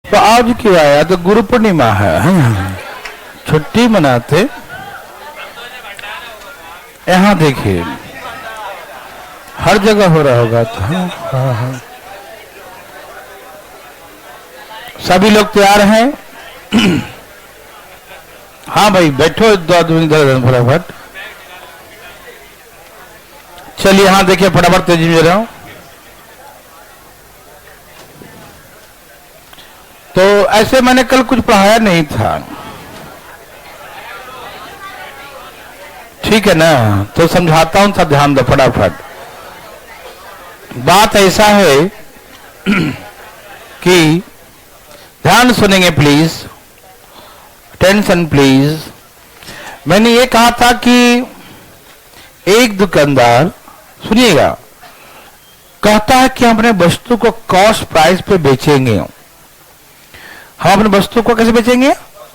तो आज क्यों आया? तो गुरु पूर्णिमा है, छुट्टी मनाते। यहाँ देखिए हर जगह हो रहा होगा। तो हाँ। सभी लोग तैयार हैं? हाँ भाई बैठो, दो आदमी इधर फटाफट। चलिए यहाँ देखिए फटाफट तेजी में रहो। तो ऐसे मैंने कल कुछ पढ़ाया नहीं था, ठीक है ना? तो समझाता हूं, सब ध्यान दो फटाफट। बात ऐसा है कि ध्यान सुनेंगे प्लीज, टेंशन प्लीज। मैंने ये कहा था कि एक दुकानदार, सुनिएगा, कहता है कि हम अपने वस्तु को कॉस्ट प्राइस पे बेचेंगे। हम अपने वस्तु को कैसे बेचेंगे?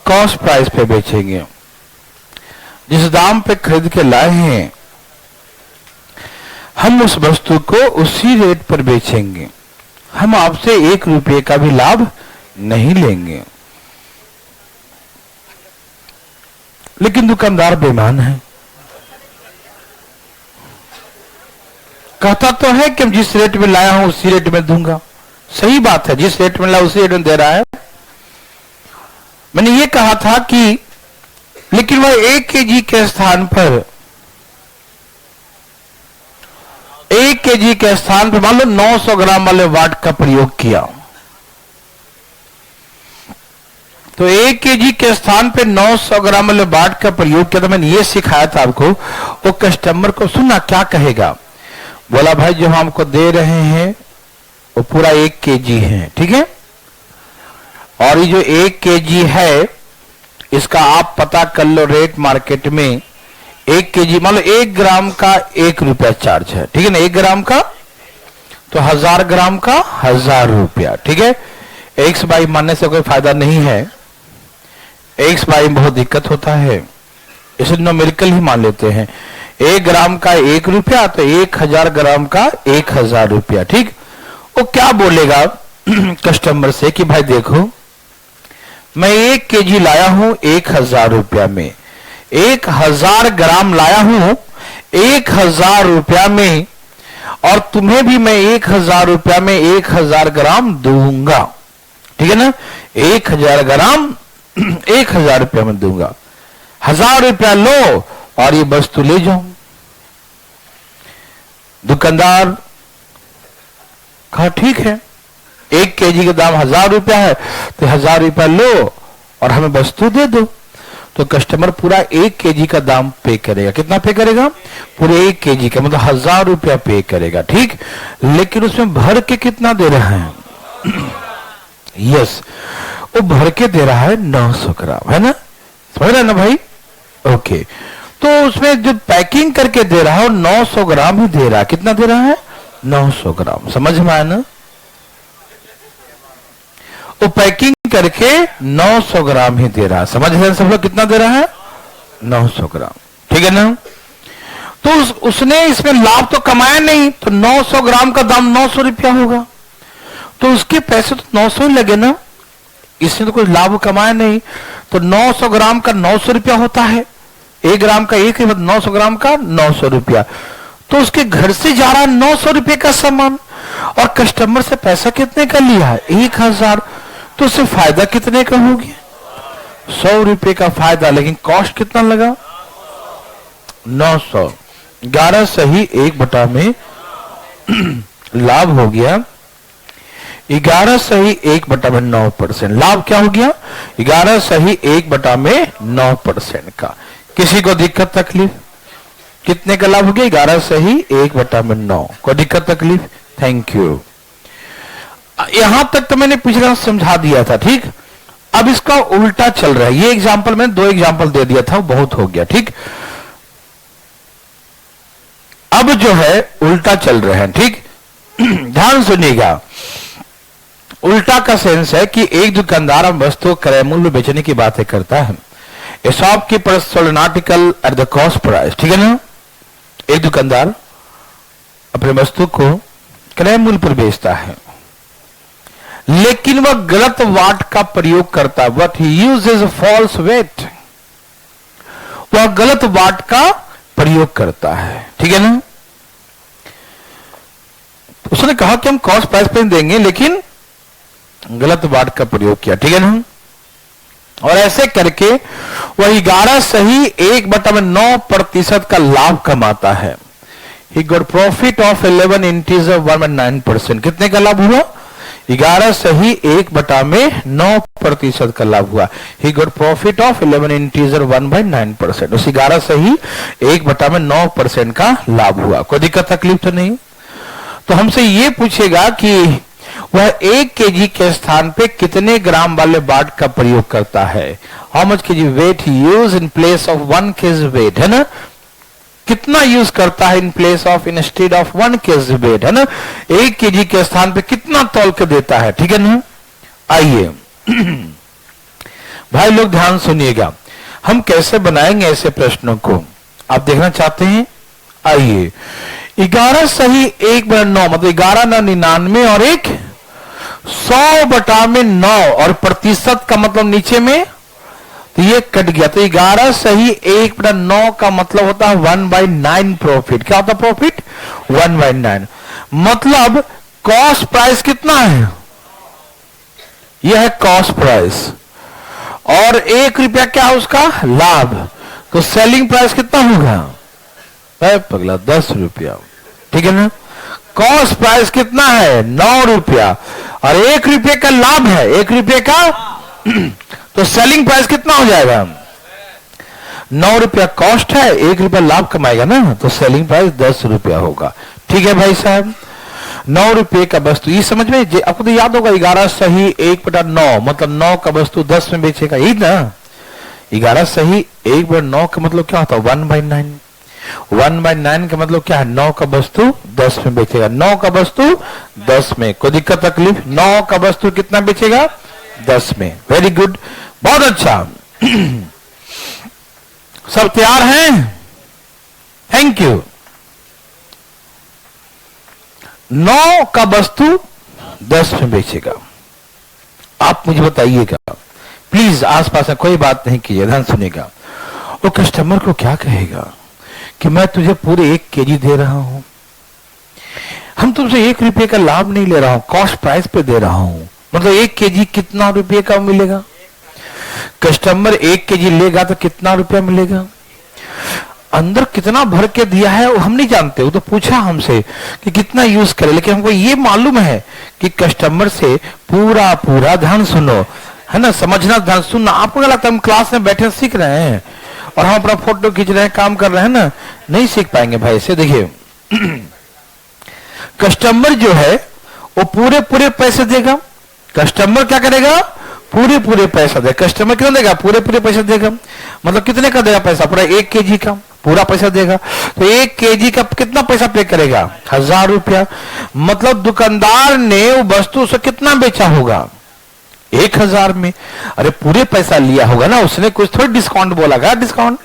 कॉस्ट प्राइस पे बेचेंगे। जिस दाम पे खरीद के लाए हैं हम उस वस्तु को उसी रेट पर बेचेंगे। हम आपसे 1 रुपये का भी लाभ नहीं लेंगे। लेकिन दुकानदार बेईमान है। कहता तो है कि हम जिस रेट में लाया हूं उसी रेट में दूंगा। सही बात है, जिस रेट में लाया उसी रेट में दे रहा है। मैंने ये कहा था कि लेकिन वह 1 केजी के स्थान पर 1 केजी के स्थान पर मान लो 900 ग्राम वाले वाट का प्रयोग किया। तो 1 केजी के स्थान पे 900 ग्राम वाले वाट का प्रयोग किया। तो मैंने ये सिखाया था आपको। वो कस्टमर को सुनना क्या कहेगा। बोला भाई जो हम आपको दे रहे हैं वो पूरा 1 केजी है, ठीक है? और ये जो 1 केजी है इसका आप पता कर लो रेट मार्केट में। 1 केजी मान लो 1 ग्राम का 1 रुपया चार्ज है, ठीक है ना? 1 ग्राम का तो 1000 ग्राम का 1000 रुपया, ठीक है? एक्स बाई मानने से कोई फायदा नहीं है। एक्स बाई में बहुत दिक्कत होता है, इसे न्यूमेरिकल ही मान लेते हैं। 1 ग्राम का 1 रुपया तो 1000 ग्राम का 1000 रुपया, ठीक? वो क्या बोलेगा कस्टमर से कि भाई देखो मैं 1 केजी लाया हूं 1000 रुपया में, 1000 ग्राम लाया हूं 1000 रुपया में, और तुम्हें भी मैं 1000 रुपया में 1000 ग्राम दूंगा, ठीक है ना? 1000 ग्राम 1000 रुपया में दूंगा। 1000 रुपया लो और ये वस्तु ले जाओ। दुकानदार कहा ठीक है, 1 केजी का दाम 1000 रुपया है तो 1000 रुपया लो और हमें वस्तु दे दो। तो कस्टमर पूरा 1 केजी का दाम पे करेगा। कितना पे करेगा? पूरे 1 केजी का, मतलब 1000 रुपया पे करेगा, ठीक? लेकिन उसमें भर के कितना दे रहा है? यस, वो भर के दे रहा है 900 ग्राम, है ना? समझ रहे ना भाई? ओके। तो उसमें जो पैकिंग करके दे रहा है वो 900 ग्राम ही दे रहा है। कितना दे रहा है? 900 ग्राम। समझ में आया ना? वो पैकिंग करके 900 ग्राम ही दे रहा है। समझ रहे हैं सब लोग? कितना दे रहा है? 900 ग्राम, ठीक है ना? तो उसने इसमें लाभ तो कमाया नहीं, तो 900 ग्राम का दाम 900 रुपया होगा, तो उसके पैसे तो 900 ही लगे ना। इसने तो कोई लाभ कमाया नहीं, तो 900 ग्राम का 900 रुपया होता है। 1 ग्राम का 1 है, 900 ग्राम का 900 रुपया। तो उसके घर से जा रहा है 900 रुपये का सामान, और कस्टमर से पैसा कितने का लिया है? 1000। तो उससे फायदा कितने का हो गया? 100 रुपये का फायदा। लेकिन कॉस्ट कितना लगा? 900। 11 सही 1 बटा में लाभ हो गया 11 सही 1 बटा में 9%। लाभ क्या हो गया? 11 सही 1 बटा में 9% का। किसी को दिक्कत तकलीफ? कितने का लाभ हो गया? 11 सही 1 बटा में 9। कोई दिक्कत तकलीफ? Thank you. यहां तक तो मैंने पिछला समझा दिया था, ठीक? अब इसका उल्टा चल रहा है। ये एग्जाम्पल मैंने 2 एग्जाम्पल दे दिया था, बहुत हो गया, ठीक? अब जो है उल्टा चल रहे हैं, ठीक? ध्यान सुनिएगा। उल्टा का सेंस है कि एक दुकानदार हम वस्तु को क्रय मूल्य बेचने की बातें करता है। ए shopkeeper sold an article at the cost price, ठीक है ना? एक दुकानदार अपने वस्तु को क्रय मूल्य पर बेचता है। लेकिन वह गलत वाट का प्रयोग करता है। But he uses false weight, वह गलत वाट का प्रयोग करता है, ठीक है ना। उसने कहा कि हम कॉस्ट प्राइस पे देंगे, लेकिन गलत वाट का प्रयोग किया, ठीक है ना। और ऐसे करके वह 11 सही 1/9% का लाभ कमाता है। He got profit of 11 integer 1/9%। कितने का लाभ हुआ? 11 सही 1/9% का लाभ हुआ। He got profit of 11 integer 1/9%। उस 11 सही 1/9% का लाभ हुआ। कोई दिक्कत तकलीफ तो नहीं। तो हमसे ये पूछेगा कि वह 1 केजी के स्थान पे कितने ग्राम वाले बाट का प्रयोग करता है। How much kg weight he use in place of 1 kg weight, है ना। कितना यूज करता है in place of instead of 1 kg weight, है ना। 1 केजी के स्थान पे कितना तौल के देता है, ठीक है ना। आइए भाई लोग ध्यान सुनिएगा, हम कैसे बनाएंगे ऐसे प्रश्नों को, आप देखना चाहते हैं। आइए 11 सही 1/9 मतलब 11 9 99 और 100/9 और प्रतिशत का मतलब नीचे में, तो ये कट गया। तो 11 सही 1/9 का मतलब होता है 1/9 प्रॉफिट। क्या होता है प्रॉफिट? 1/9। मतलब कॉस्ट प्राइस कितना है? यह है कॉस्ट प्राइस, और 1 रुपया क्या है उसका लाभ। तो सेलिंग प्राइस कितना होगा? पगला 10 रुपया, ठीक है ना। कॉस्ट प्राइस कितना है? 9 रुपया, और 1 रुपये का लाभ है, 1 रुपये का तो सेलिंग प्राइस कितना हो जाएगा? 9 रुपया कॉस्ट है, 1 रुपया लाभ कमाएगा ना, तो सेलिंग प्राइस 10 रुपया होगा। ठीक है भाई साहब, 9 रुपये का वस्तु, ये समझ में, आपको तो याद होगा 11 सही 1/9 मतलब 9 का वस्तु 10 में बेचेगा, यही ना। 11 सही 1/9 का मतलब क्या होता है? 1/9। 1/9 का मतलब क्या है? 9 का वस्तु 10 में बेचेगा। 9 का वस्तु 10 में, कोई दिक्कत तकलीफ? 9 का वस्तु कितना बेचेगा? 10 में। वेरी गुड, बहुत अच्छा। सब तैयार हैं? Thank you. 9 का वस्तु 10 में बेचेगा। आप मुझे बताइएगा प्लीज, आसपास में कोई बात नहीं कीजिए, ध्यान सुनिएगा। वो कस्टमर को क्या कहेगा कि मैं तुझे पूरे 1 केजी दे रहा हूं, हम तुमसे 1 रुपये का लाभ नहीं ले रहा हूं, कॉस्ट प्राइस पे दे रहा हूं। मतलब 1 केजी कितना रुपये का मिलेगा? कस्टमर 1 केजी लेगा तो कितना रुपया मिलेगा? अंदर कितना भर के दिया है वो हम नहीं जानते, वो तो पूछा हमसे कि कितना यूज करे, लेकिन हमको ये मालूम है कि कस्टमर से पूरा पूरा, ध्यान सुनो, है ना, समझना, ध्यान सुनना। आपको क्या लगता है हम क्लास में बैठे सीख रहे हैं और हम अपना फोटो खींच रहे हैं, काम कर रहे हैं ना? नहीं सीख पाएंगे भाई से। देखिए कस्टमर जो है वो पूरे पूरे पैसे देगा। कस्टमर क्या करेगा? पूरे पूरे पैसा देगा। कस्टमर कितना देगा? पूरे पूरे पैसा देगा। मतलब कितने का देगा पैसा? पूरा 1 केजी का पूरा पैसा देगा। तो 1 केजी का कितना पैसा पे करेगा? 1000 रुपया। मतलब दुकानदार ने वो वस्तु से कितना बेचा होगा? 1000 में। अरे पूरे पैसा लिया होगा ना उसने, कुछ थोड़ी डिस्काउंट बोला। क्या डिस्काउंट?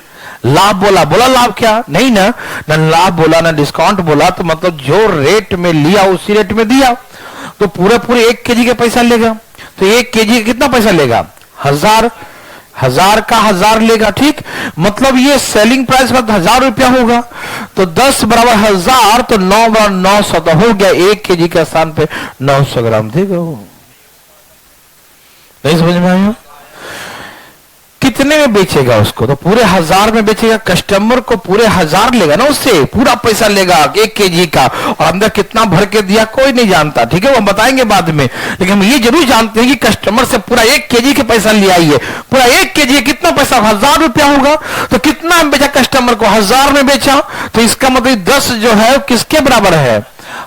लाभ बोला। बोला लाभ क्या? नहीं ना, ना लाभ बोला ना डिस्काउंट बोला। तो मतलब जो रेट में लिया उसी रेट में दिया। तो पूरे पूरे 1 केजी का पैसा लेगा। तो 1 केजी का कितना पैसा लेगा? 1000। 1000 का 1000 लेगा, ठीक। मतलब ये सेलिंग प्राइस का 1000 रुपया होगा। तो 10 बराबर 1000, तो 9 बराबर 900, तो हो गया 1 केजी के स्थान पे 900 ग्राम देगा वो। नहीं समझ में आया? कितने में बेचेगा उसको? तो पूरे 1000 में बेचेगा। कस्टमर को पूरे 1000 लेगा ना, उससे पूरा पैसा लेगा 1 केजी का, और अंदर कितना भर के दिया कोई नहीं जानता, ठीक है, वो बताएंगे बाद में। लेकिन हम ये जरूर जानते हैं कि कस्टमर से पूरा 1 केजी के पैसा ले आइए। पूरा 1 केजी कितना पैसा? 1000 रुपया होगा। तो कितना बेचा कस्टमर को? 1000 में बेचा। तो इसका मतलब 10 जो है किसके बराबर है?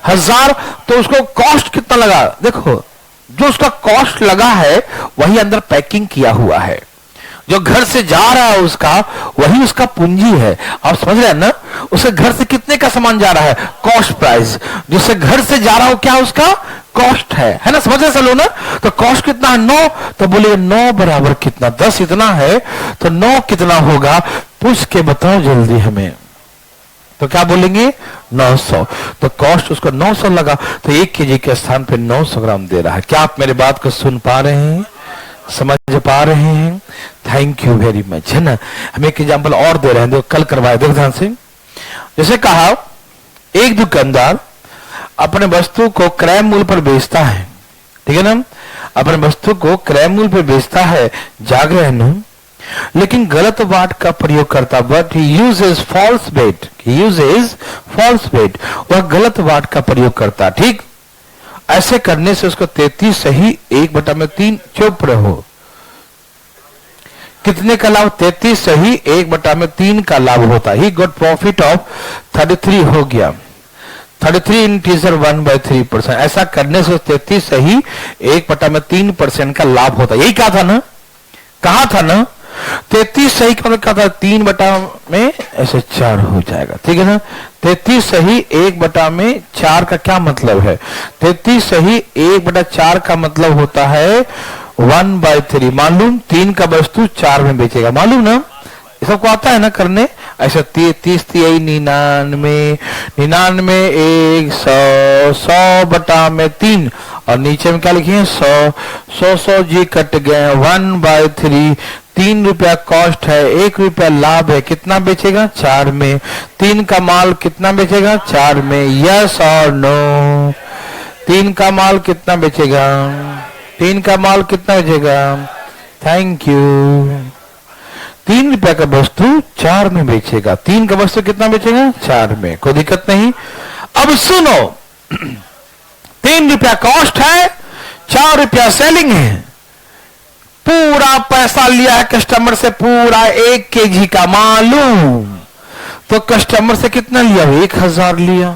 1000। तो उसको कॉस्ट कितना लगा? देखो, जो उसका कॉस्ट लगा है वही अंदर पैकिंग किया हुआ है। जो घर से जा रहा है उसका, वही उसका पूंजी है। आप समझ रहे हैं ना? उसे घर से कितने का सामान जा रहा है? Cost price. जिससे घर से जा रहा हो क्या उसका? कॉस्ट है ना? समझ रहे चलो ना? तो कॉस्ट कितना है? 9। तो बोले 9 बराबर कितना? 10 इतना है, तो 9 कितना होगा? पूछ के बताओ जल्दी हमें। तो क्या बोलेंगे 900। तो कॉस्ट उसको 900 लगा, तो 1 केजी के स्थान पे 900 ग्राम दे रहा है। क्या आप मेरी बात को सुन पा रहे हैं, समझ पा रहे हैं? थैंक यू वेरी मच, है ना। हम एक एग्जाम्पल और दे रहे हैं, जो कल करवाए, देखो ध्यान से। जैसे कहा, एक दुकानदार अपने वस्तु को क्रय मूल्य पर बेचता है, ठीक है ना, अपने वस्तु को क्रय मूल्य पर बेचता है, जाग रहे हैं ना, लेकिन गलत बाट का प्रयोग करता, but he uses false weight, false weight, वह गलत बाट का प्रयोग करता। ठीक, ऐसे करने से उसको 33 सही 1/3 चुप रहो। कितने का लाभ? 33 सही 1/3 का लाभ होता। ही गॉट प्रॉफिट ऑफ 33 हो गया, 33 इंटीजर 1/3%। ऐसा करने से 33 सही 1/3% का लाभ होता। यही कहा था ना, कहा था ना, 33 सही का मतलब क्या था? 3/4 हो जाएगा, ठीक है ना। 33 सही 1/4 का क्या मतलब है? 33 सही 1/4 का मतलब होता है 1/3। मालूम, 3 का वस्तु 4 में बेचेगा, मालूम ना, सबको आता है ना करने। ऐसा 30 99 99 100 100/3 और नीचे में क्या लिखे? 100 जी कट गए, 1/3। 3 रुपया कॉस्ट है, 1 रुपया लाभ है, कितना बेचेगा? 4 में। 3 का माल कितना बेचेगा? 4 में। यस और नो? 3 का माल कितना बेचेगा? 3 का माल कितना बेचेगा? Thank you. 3 रुपया का वस्तु 4 में बेचेगा। 3 का वस्तु कितना बेचेगा? 4 में। कोई दिक्कत नहीं। अब सुनो, 3 रुपया कॉस्ट है, 4 रुपया सेलिंग है। पूरा पैसा लिया है कस्टमर से, पूरा 1 केजी का, मालूम। तो कस्टमर से कितना लिया? 1000 लिया।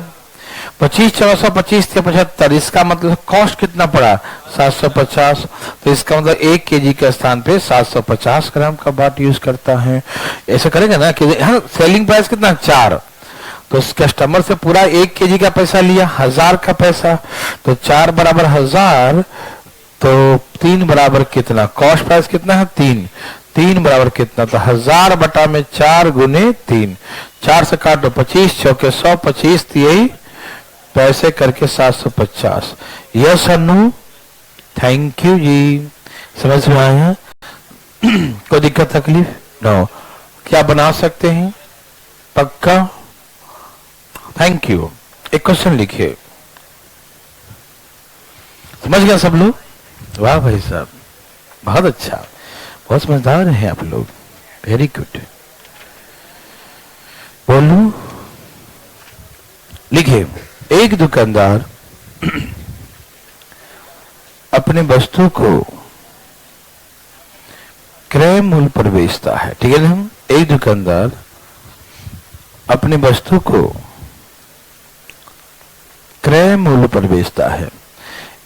25 400 25 75, इसका मतलब कॉस्ट कितना पड़ा? 750। तो इसका मतलब 1 केजी के स्थान पे 750 ग्राम का बाट यूज करता है। ऐसा करेगा ना कि हाँ, सेलिंग प्राइस कितना? 4। तो उस कस्टमर से पूरा 1 केजी का पैसा लिया, 1000 का पैसा। तो 4 बराबर 1000, तो 3 बराबर कितना? कॉस्ट प्राइस कितना है? 3। 3 बराबर कितना? तो 1000/4 गुने 3। 4 से काटो, 25 चौके 100, 25 यही पैसे करके 750। यस और नो? थैंक यू जी, समझ में आया? कोई दिक्कत तकलीफ? नो। क्या बना सकते हैं? पक्का? Thank you. एक क्वेश्चन लिखिए। समझ गया सब लोग? वाह भाई साहब, बहुत अच्छा, बहुत समझदार हैं आप लोग, वेरी गुड। बोलू, लिखिए। एक दुकानदार अपने वस्तु को क्रय मूल्य पर बेचता है, ठीक है ना। एक दुकानदार अपने वस्तु को क्रय मूल्य पर बेचता है।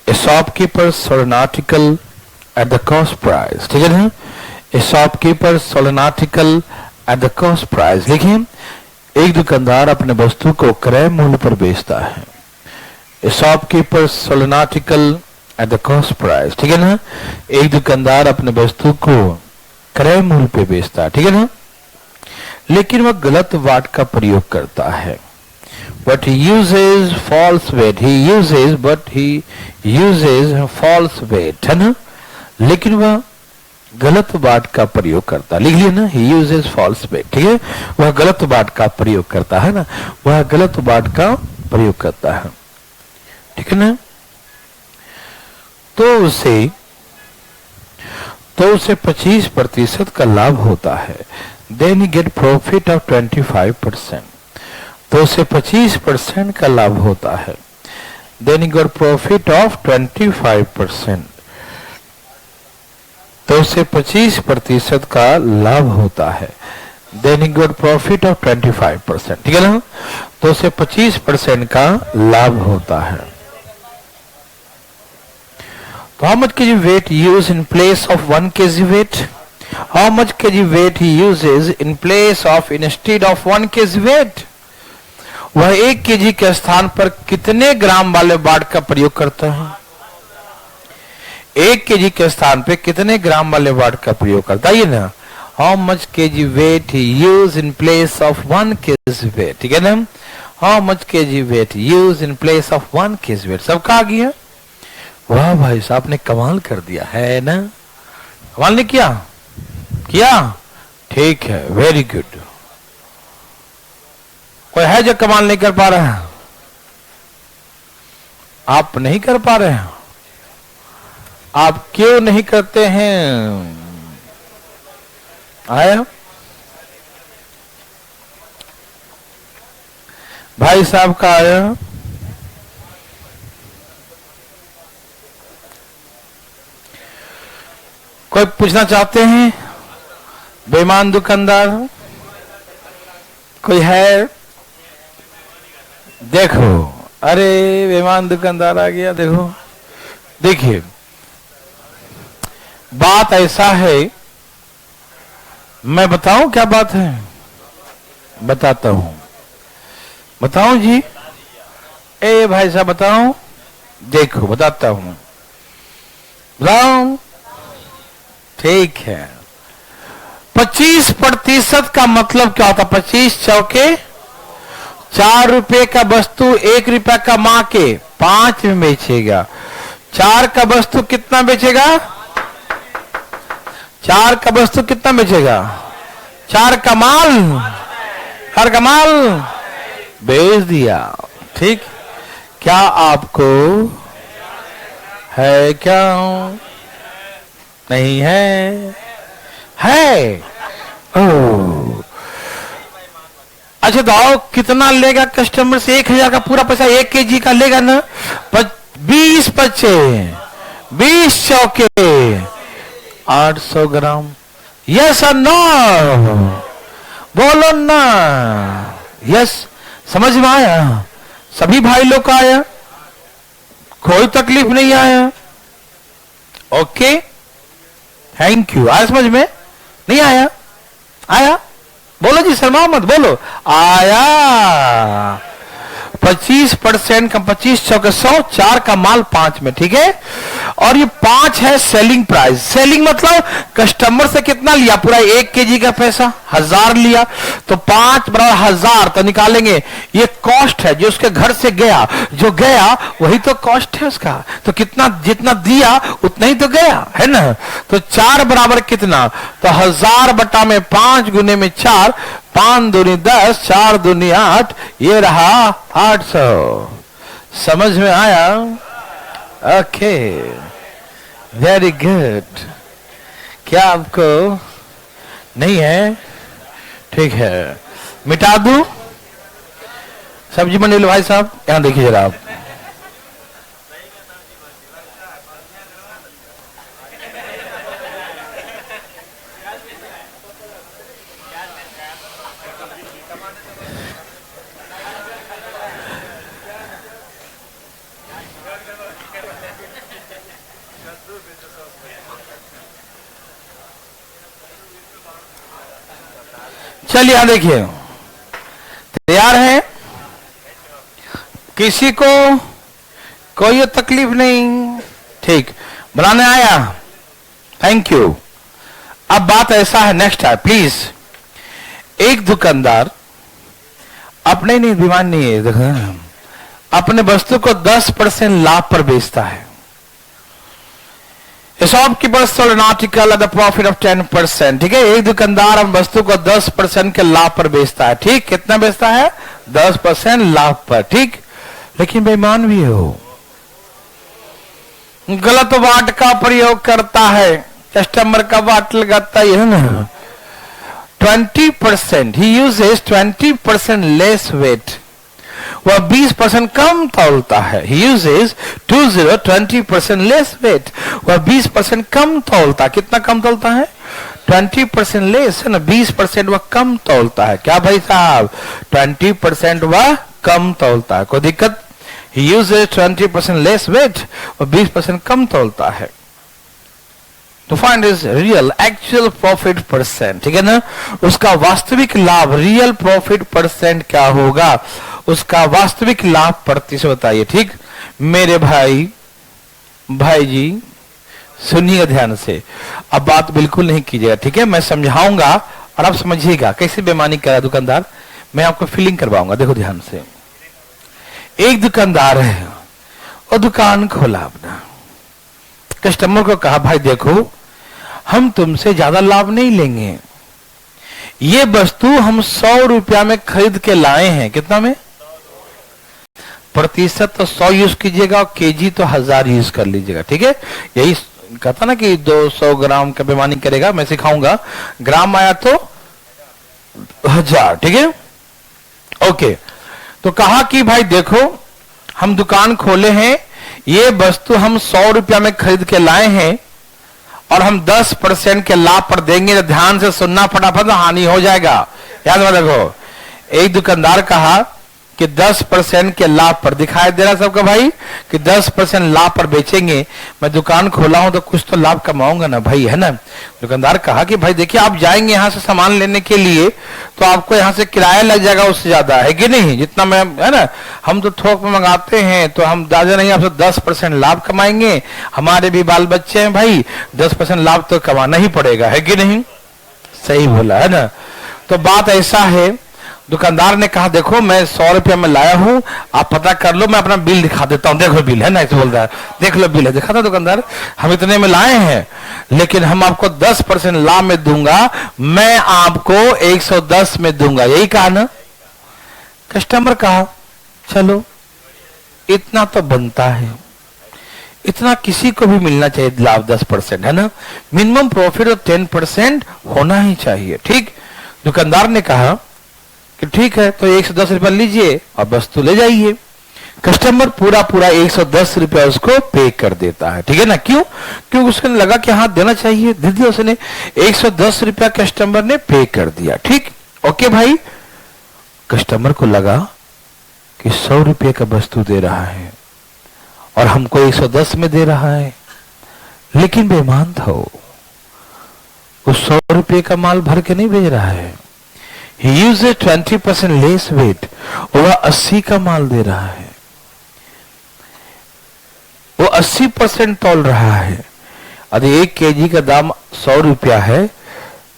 A shopkeeper sold an article at the cost price, ठीक है ना। A shopkeeper sold an article at the cost price। लिखिए, एक दुकानदार अपने वस्तु को क्रय मूल्य पर बेचता है। A shopkeeper sold an article at the cost price, ठीक है ना। एक दुकानदार अपने वस्तु को क्रय मूल्य पे बेचता है, ठीक है ना, लेकिन वह गलत बाट का प्रयोग करता है। But he uses false weight. But he uses false weight, है ना, लेकिन वह गलत बाट का प्रयोग करता है। लिख लिया ना, he uses false weight, ठीक है। वह गलत बाट का प्रयोग करता है ना, वह गलत बाट का प्रयोग करता है, ठीक है ना। तो उसे 25% का लाभ होता है। Then he get profit of 25%। तो उसे 25% का लाभ होता है। Then he got profit of 25%। तो उसे 25% का लाभ होता है। Then he got profit of 25%, ठीक है ना। तो उसे 25% का लाभ होता है। तो how much kg weight used in place of 1 kg weight? How much kg weight he uses in place of instead of 1 kg weight? वह 1 केजी के स्थान पर कितने ग्राम वाले बाट का प्रयोग करता है? 1 केजी के स्थान पे कितने ग्राम वाले बाट का प्रयोग करता है? ये ना, how much kg weight use in place of 1 kg weight, ठीक है ना। How much kg weight use in place of 1 kg weight, सबका आ गया। वाह भाई साहब ने कमाल कर दिया है ना, कमाल ने किया किया, ठीक है, वेरी गुड। कोई है जो कमाल नहीं कर पा रहा है? आप नहीं कर पा रहे हैं, आप क्यों नहीं करते हैं? आया भाई साहब का आया। कोई पूछना चाहते हैं? बेईमान दुकानदार कोई है? देखो, अरे बेईमान दुकानदार आ गया। देखो, देखिए बात ऐसा है, मैं बताऊं क्या बात है? बताता हूं, बताऊं जी? ए भाई साहब बताऊं? देखो बताता हूं, बताऊं? ठीक है। 25% का मतलब क्या होता? 25 चौके 4 रुपए का वस्तु 1 रुपया का मां के 5 में बेचेगा। 4 का वस्तु कितना बेचेगा? 4 का वस्तु कितना बेचेगा? 4 का माल, 4 का माल बेच दिया। ठीक, क्या आपको है? क्या नहीं है? है। ओह, अच्छा दाओ कितना लेगा कस्टमर से? 1000 का पूरा पैसा 1 केजी का लेगा ना। 20 बच्चे 20 चौके 800 ग्राम। यस और नो? बोलो ना। यस, समझ में आया? सभी भाई लोग का आया? कोई तकलीफ नहीं आया? Okay, thank you. आया समझ में? नहीं आया? आया? बोलो जी, शर्मा मत, बोलो। आया। 25% का 25 चौके 100, 4 का माल 5 में, ठीक है। और ये 5 है सेलिंग प्राइस। सेलिंग मतलब कस्टमर से कितना लिया? पूरा 1 केजी का पैसा 1000 लिया, तो 5 बराबर 1000 तो निकालेंगे। ये कॉस्ट है जो उसके घर से गया, जो गया वही तो कॉस्ट है उसका। तो कितना, जितना दिया उतना ही तो गया है ना। तो 4 बराबर कितना? तो 1000 बटा में 5 गुने में 4, 5 दूनी 10, 4 दूनी 8, ये रहा 800। समझ में आया? Okay, very good. क्या आपको नहीं है? ठीक है, मिटा दूं? सब्जी मंडी भाई साहब यहां देखिए जरा आप। चलिए यहां देखिए, तैयार है? किसी को कोई तकलीफ नहीं? ठीक, बनाने आया? Thank you. अब बात ऐसा है, नेक्स्ट है प्लीज। एक दुकानदार अपने नहीं, बीमार नहीं है, देखो, अपने वस्तु को 10% लाभ पर बेचता है। Shopkeeper sold an article at the profit of 10%, ठीक है। एक दुकानदार हम वस्तु को 10% के लाभ पर बेचता है, ठीक। कितना बेचता है? 10% लाभ पर, ठीक। लेकिन बेईमान भी हो, गलत वाट का प्रयोग करता है, कस्टमर का वाट लगाता है ना। 20%, ही यूजेस 20% लेस वेट, वह 20% कम तौलता है। He uses 20% लेस वेट, वह 20% कम तौलता। कितना कम तौलता है? 20% लेस है ना, 20% वह कम तौलता है। क्या भाई साहब? 20% वह कम तौलता है। कोई दिक्कत? He uses 20% लेस वेट, वह 20% कम तौलता है। To find his real actual profit percent, ठीक है ना। उसका वास्तविक लाभ, रियल प्रॉफिट परसेंट क्या होगा? उसका वास्तविक लाभ प्रतिशत बताइए, ठीक। मेरे भाई जी सुनिएगा ध्यान से, अब बात बिल्कुल नहीं कीजिएगा, ठीक है? मैं समझाऊंगा और आप समझिएगा कैसे बेईमानी करा दुकानदार, मैं आपको फीलिंग करवाऊंगा। देखो ध्यान से, एक दुकानदार है और दुकान खोला अपना, कस्टमर को कहा भाई देखो हम तुमसे ज्यादा लाभ नहीं लेंगे, ये वस्तु हम 100 रुपया में खरीद के लाए हैं। कितना में? प्रतिशत तो 100 यूज कीजिएगा और केजी तो 1000 यूज कर लीजिएगा, ठीक है? यही कहता ना कि 200 ग्राम का बेईमानी करेगा, मैं सिखाऊंगा। ग्राम आया तो 1000, ठीक है? ओके, तो कहा कि भाई देखो हम दुकान खोले हैं, ये वस्तु हम 100 रुपया में खरीद के लाए हैं और हम 10% के लाभ पर देंगे। तो ध्यान से सुनना फटाफट, हानि हो जाएगा। याद में देखो, एक दुकानदार कहा कि 10% के लाभ पर, दिखाई दे रहा सबका भाई कि 10% लाभ पर बेचेंगे। मैं दुकान खोला हूं तो कुछ तो लाभ कमाऊंगा ना भाई, है ना? दुकानदार कहा कि भाई देखिए आप जाएंगे यहां से सामान लेने के लिए तो आपको यहां से किराया लग जाएगा उससे ज्यादा, है कि नहीं? जितना मैं, है ना, हम तो थोक में मंगाते हैं तो हम ज्यादा नहीं, आपसे 10% लाभ कमाएंगे। हमारे भी बाल बच्चे हैं भाई, 10% लाभ तो कमाना ही पड़ेगा, है कि नहीं? सही बोला, है ना? तो बात ऐसा है, दुकानदार ने कहा देखो मैं 100 रुपया में लाया हूं, आप पता कर लो, मैं अपना बिल दिखा देता हूं, देखो बिल है ना, ऐसे बोल रहा है, देख लो बिल है। देखा था दुकानदार, हम इतने में लाए हैं लेकिन हम आपको 10% लाभ में दूंगा, मैं आपको 110 में दूंगा, यही कहा ना? कस्टमर कहा चलो इतना तो बनता है, इतना किसी को भी मिलना चाहिए लाभ 10%, है ना? मिनिमम प्रॉफिट 10% होना ही चाहिए, ठीक? दुकानदार ने कहा कि ठीक है तो 110 रुपया लीजिए और वस्तु ले जाइए। कस्टमर पूरा 110 रुपया उसको पे कर देता है, ठीक है ना? क्यों? क्योंकि उसको लगा कि हाँ देना चाहिए, दे दिया उसने। 110 रुपया कस्टमर ने पे कर दिया, ठीक? ओके भाई, कस्टमर को लगा कि 100 रुपये का वस्तु दे रहा है और हमको 110 में दे रहा है, लेकिन बेईमान था वो 100 रुपये का माल भर के नहीं भेज रहा है। He used 20% less weight, वह 80 का माल दे रहा है, वो 80% तौल रहा है। यदि 1 केजी का दाम 100 रुपया है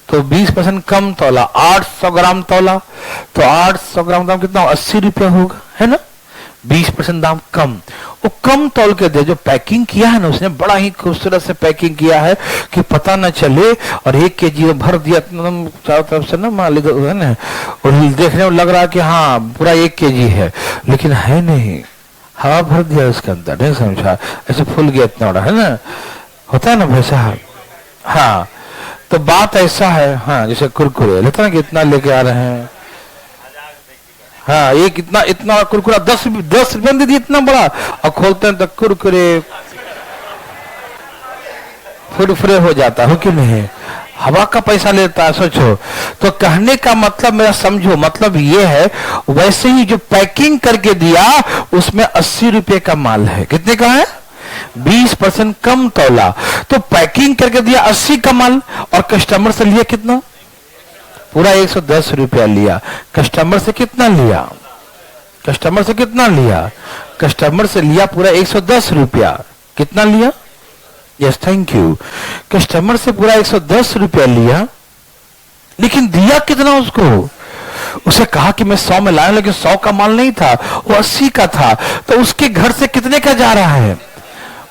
तो 20% कम तौला, 800 ग्राम तौला, तो 800 ग्राम दाम कितना? 80 रुपया होगा, है ना? 20% दाम कम, वो कम तौल के दे। जो पैकिंग किया है ना उसने, बड़ा ही खूबसूरत से पैकिंग किया है कि पता न चले, और 1 केजी में भर दिया चारों तरफ से ना माल, है ना? और देखने में लग रहा है कि हाँ पूरा 1 केजी है, लेकिन है नहीं, हवा भर दिया उसके अंदर, नहीं समझा? ऐसे फूल गया इतना बड़ा, है ना? होता है ना भाई साहब? हाँ, तो बात ऐसा है, हाँ जैसे कुरकुरे लेते ना कि इतना लेके आ रहे हैं, हाँ एक इतना कुरकुरा 10 रुपये दे दिए, इतना बड़ा, और खोलते हैं तो कुरकुरे फुरफुरे हो जाता है कि नहीं? हवा का पैसा लेता है, सोचो। तो कहने का मतलब मेरा समझो, मतलब ये है वैसे ही जो पैकिंग करके दिया उसमें 80 रुपये का माल है। कितने का है? 20% कम तौला, तो पैकिंग करके दिया 80 का माल और कस्टमर से लिया कितना? पूरा 110 रुपया लिया। कस्टमर से कितना लिया? कस्टमर से कितना लिया? कस्टमर से लिया पूरा 110 रुपया। कितना लिया? Yes thank you. कस्टमर से पूरा 110 रुपया लिया, लेकिन दिया कितना उसको? उसे कहा कि मैं 100 में लाया, लेकिन 100 का माल नहीं था, वो 80 का था। तो उसके घर से कितने का जा रहा है?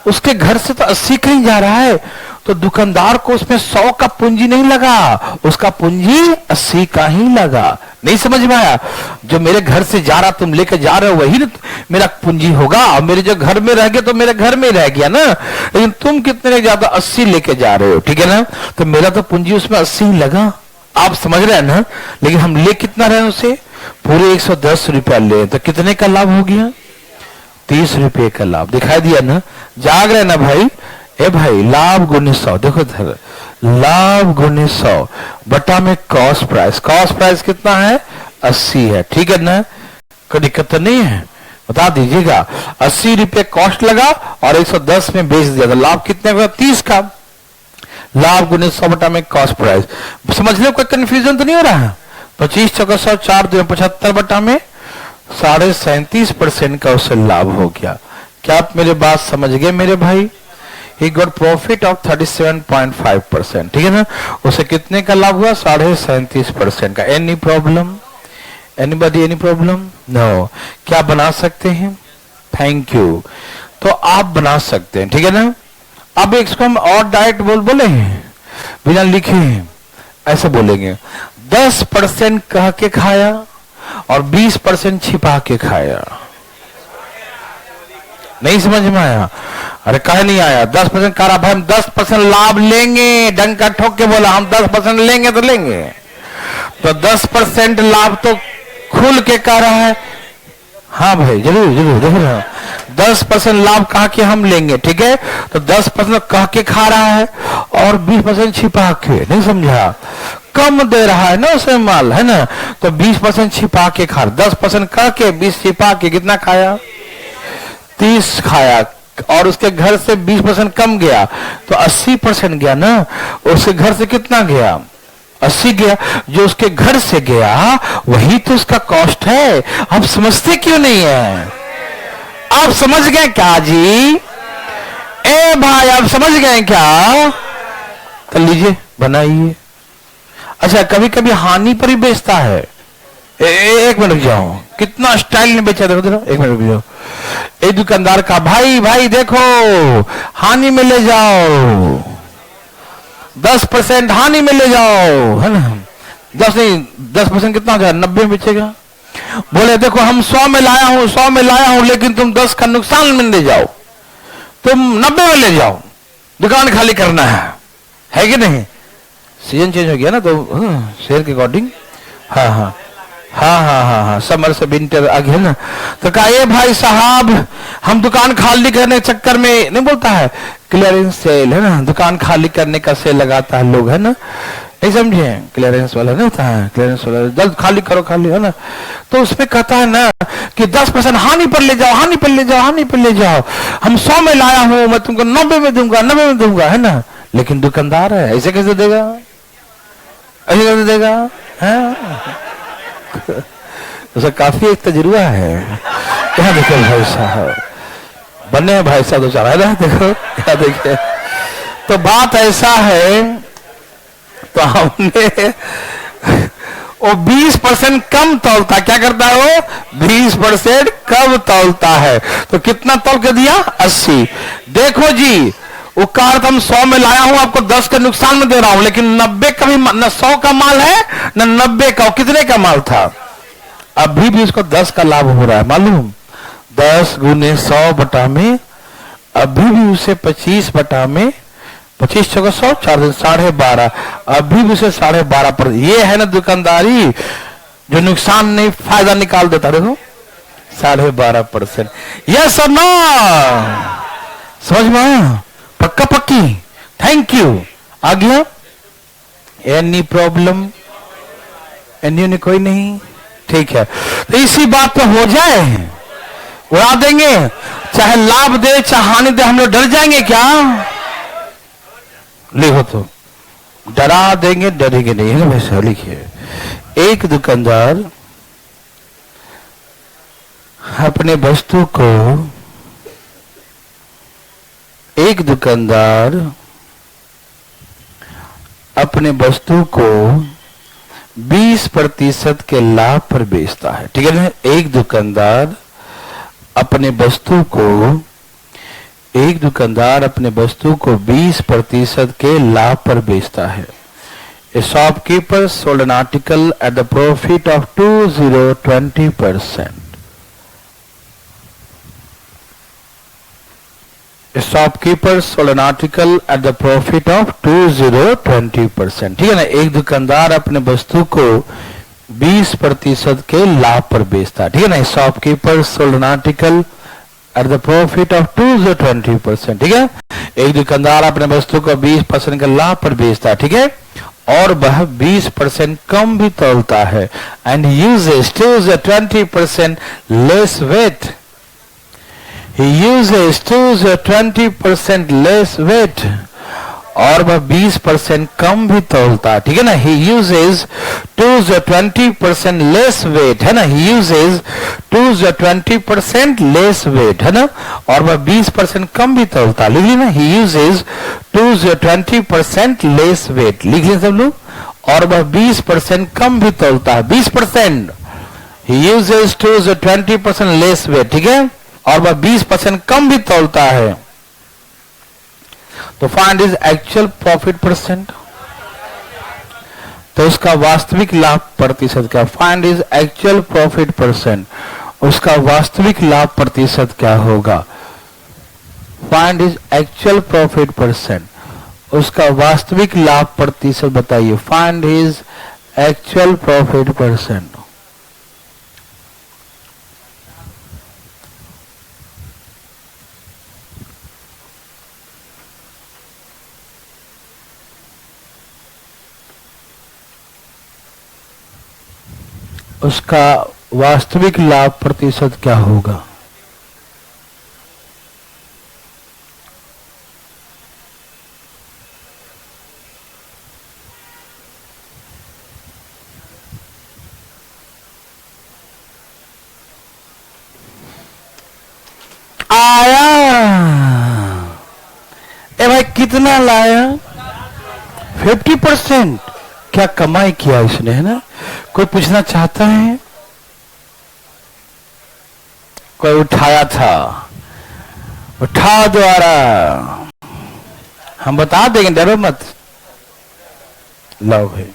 उसके घर से तो 80 का ही जा रहा है। तो दुकानदार को उसमें 100 का पूंजी नहीं लगा, उसका पूंजी 80 का ही लगा। नहीं समझ में आया? जो मेरे घर से जा रहा, तुम लेकर जा रहे हो, वही मेरा पूंजी होगा, और मेरे जो घर में रह गया तो मेरे घर में रह गया ना। लेकिन तुम कितने ज्यादा 80 लेके जा रहे हो, ठीक है ना? तो मेरा तो पूंजी उसमें 80 लगा। आप समझ रहे हैं ना? लेकिन हम ले कितना रहे उसे? पूरे 110 रुपया ले, तो कितने का लाभ हो गया? 30 रुपये का लाभ। दिखाई दिया ना? जाग रहे ना भाई? ए भाई, लाभ गुने 100, देखो धर, लाभ गुने 100 बटा में कॉस्ट प्राइस। कॉस्ट प्राइस कितना है? 80 है, ठीक है ना? कोई दिक्कत नहीं है, बता दीजिएगा। 80 रुपये कॉस्ट लगा और 110 में बेच दिया, तो लाभ कितने का? 30 का। लाभ गुने 100 बटा में कॉस्ट प्राइस। समझ लो, कोई कंफ्यूजन तो नहीं हो रहा है? 25 चौका 100, 4 2 75 बटा में 37.5% का उससे लाभ हो गया। क्या आप मेरे बात समझ गए मेरे भाई? He got profit of 37.5%। ठीक है ना, उसे कितने का लाभ हुआ? 37.5% का। Any problem? Anybody any problem? No. क्या बना सकते हैं? Thank you. तो आप बना सकते हैं, ठीक है ना। अब इसको हम और डायरेक्ट बोले बिना लिखे, ऐसे बोलेंगे 10% कह के खाया और 20% छिपा के खाया। नहीं समझ में आया? अरे कहे नहीं आया? 10% कह रहा भाई हम 10% लाभ लेंगे, डंका ठोक के बोला हम 10% लेंगे तो लेंगे। तो 10% लाभ तो खुल के कह रहा है। हाँ भाई जरूर जरूर देखो ना, 10% लाभ कहा कि हम लेंगे, ठीक है। तो 10% कह के खा रहा है और 20% छिपा के। नहीं समझा? कम दे रहा है ना उसे माल, है ना। तो 20% छिपा के खा, 10% कह के 20 छिपा के कितना खाया? 30 खाया। और उसके घर से 20% कम गया तो 80% गया ना। उसके घर से कितना गया? 80 गया। जो उसके घर से गया वही तो उसका कॉस्ट है। आप समझते क्यों नहीं है? आप समझ गए क्या जी? ए भाई आप समझ गए क्या? तो लीजिए बनाइए। अच्छा कभी कभी हानि पर ही बेचता है। एक मिनट रुक जाओ, कितना स्टाइल ने बेचा, देखो देखो, एक मिनट रुक जाओ। एक दुकानदार का भाई भाई देखो हानि में ले जाओ, 10% हानि में ले जाओ, है ना। 10 नहीं 10% कितना हो गया? 90 में बेचेगा। बोले देखो हम 100 में लाया हूं, 100 में लाया हूं, लेकिन तुम 10 का नुकसान में ले जाओ, तुम 90 में ले जाओ, दुकान खाली करना है कि नहीं? सीजन चेंज हो गया ना, तो शेयर के अकॉर्डिंग। हाँ हाँ हाँ हाँ हाँ हाँ समर से विंटर आ गया ना। तो कहा ये भाई साहब हम दुकान खाली करने के चक्कर में, नहीं बोलता है क्लियरेंस सेल, है ना, दुकान खाली करने का सेल लगाता है लोग, है ना। नहीं समझे? क्लियरेंस वाला नहीं होता है, क्लियरेंस वाला जल्द खाली करो, खाली, है ना। तो उसमें कहता है ना कि 10% हानि पर ले जाओ, हानि पर ले जाओ, हानि पर ले जाओ। हम 100 में लाया हूं, मैं तुमको 90 में दूंगा, 90 में दूंगा, है ना। लेकिन दुकानदार है, ऐसे कैसे देगा? ऐसे कैसे देगा? उसका काफी एक तजुर्बा है। क्या देखो भाई साहब, बने भाई साहब तो चला रहा, देखो क्या देखे। तो बात ऐसा है, तो हमने वो 20% कम तौलता, क्या करता है वो? 20% कम तौलता है। तो कितना तौल के दिया? 80। देखो जी वो कार हम 100 में लाया हूं, आपको 10 का नुकसान में दे रहा हूं, लेकिन 90 का भी, न 100 का माल है न 90 का। कितने का माल था? अभी भी उसको 10 का लाभ हो रहा है, मालूम? 10 गुने 100 बटा में, अभी भी उसे 25 बटा में, 25 चौका 100, 4 दिन 12.5, अभी भी उसे 12.5%। ये है ना दुकानदारी, जो नुकसान नहीं फायदा निकाल देता। देखो 12.5%। यस और नो? समझ में आया? पक्का पक्की? Thank you. आ गया? Any problem? एनी ने कोई नहीं? ठीक है, तो इसी बात पे हो जाए, उड़ा देंगे, चाहे लाभ दे चाहे हानि दे, हम लोग डर जाएंगे क्या? लिखो तो डरा देंगे, डरेंगे नहीं, है ना। वैसे लिखिए, एक दुकानदार अपने वस्तु को, एक दुकानदार अपने वस्तु को 20% के लाभ पर बेचता है, ठीक है ना। एक दुकानदार अपने वस्तु को, एक दुकानदार अपने वस्तु को 20% के लाभ पर बेचता है। A shopkeeper sold an article at the profit of 20%. A shopkeeper sold an article at the profit of 20%. ठीक है ना। एक दुकानदार अपने वस्तु को 20% के लाभ पर बेचता है, ठीक है ना। Shopkeeper sold an article at the profit of 20%, ठीक है। एक दुकानदार अपने वस्तु को 20% के लाभ पर बेचता है, ठीक है, और वह 20% कम भी तौलता है। And uses to 20% less weight, he uses to 20% less weight, और वह 20% कम भी तौलता है, ठीक है ना। ही यूजेज टू 20% लेस वेट, है ना। ही यूजेज टू 20% लेस वेट, है ना, और वह 20% कम भी तौलता है। लिख ली ना, ही यूजेज टू 20% लेस वेट, लिख लिया सब लोग। और वह 20% कम भी तौलता है, 20%। ही यूजेज टू 20% लेस वेट, ठीक है, और वह 20% कम भी तौलता है। तो find is actual profit percent, तो उसका वास्तविक लाभ प्रतिशत क्या। Find is actual profit percent, उसका वास्तविक लाभ प्रतिशत क्या होगा। Find is actual profit percent, उसका वास्तविक लाभ प्रतिशत बताइए। Find is actual profit percent. उसका वास्तविक लाभ प्रतिशत क्या होगा। आया, ए भाई कितना लाया, 50%। क्या कमाई किया इसने, है ना। कोई पूछना चाहता है। कोई उठाया था, उठा द्वारा हम बता देंगे, डरो मत। लो भाई,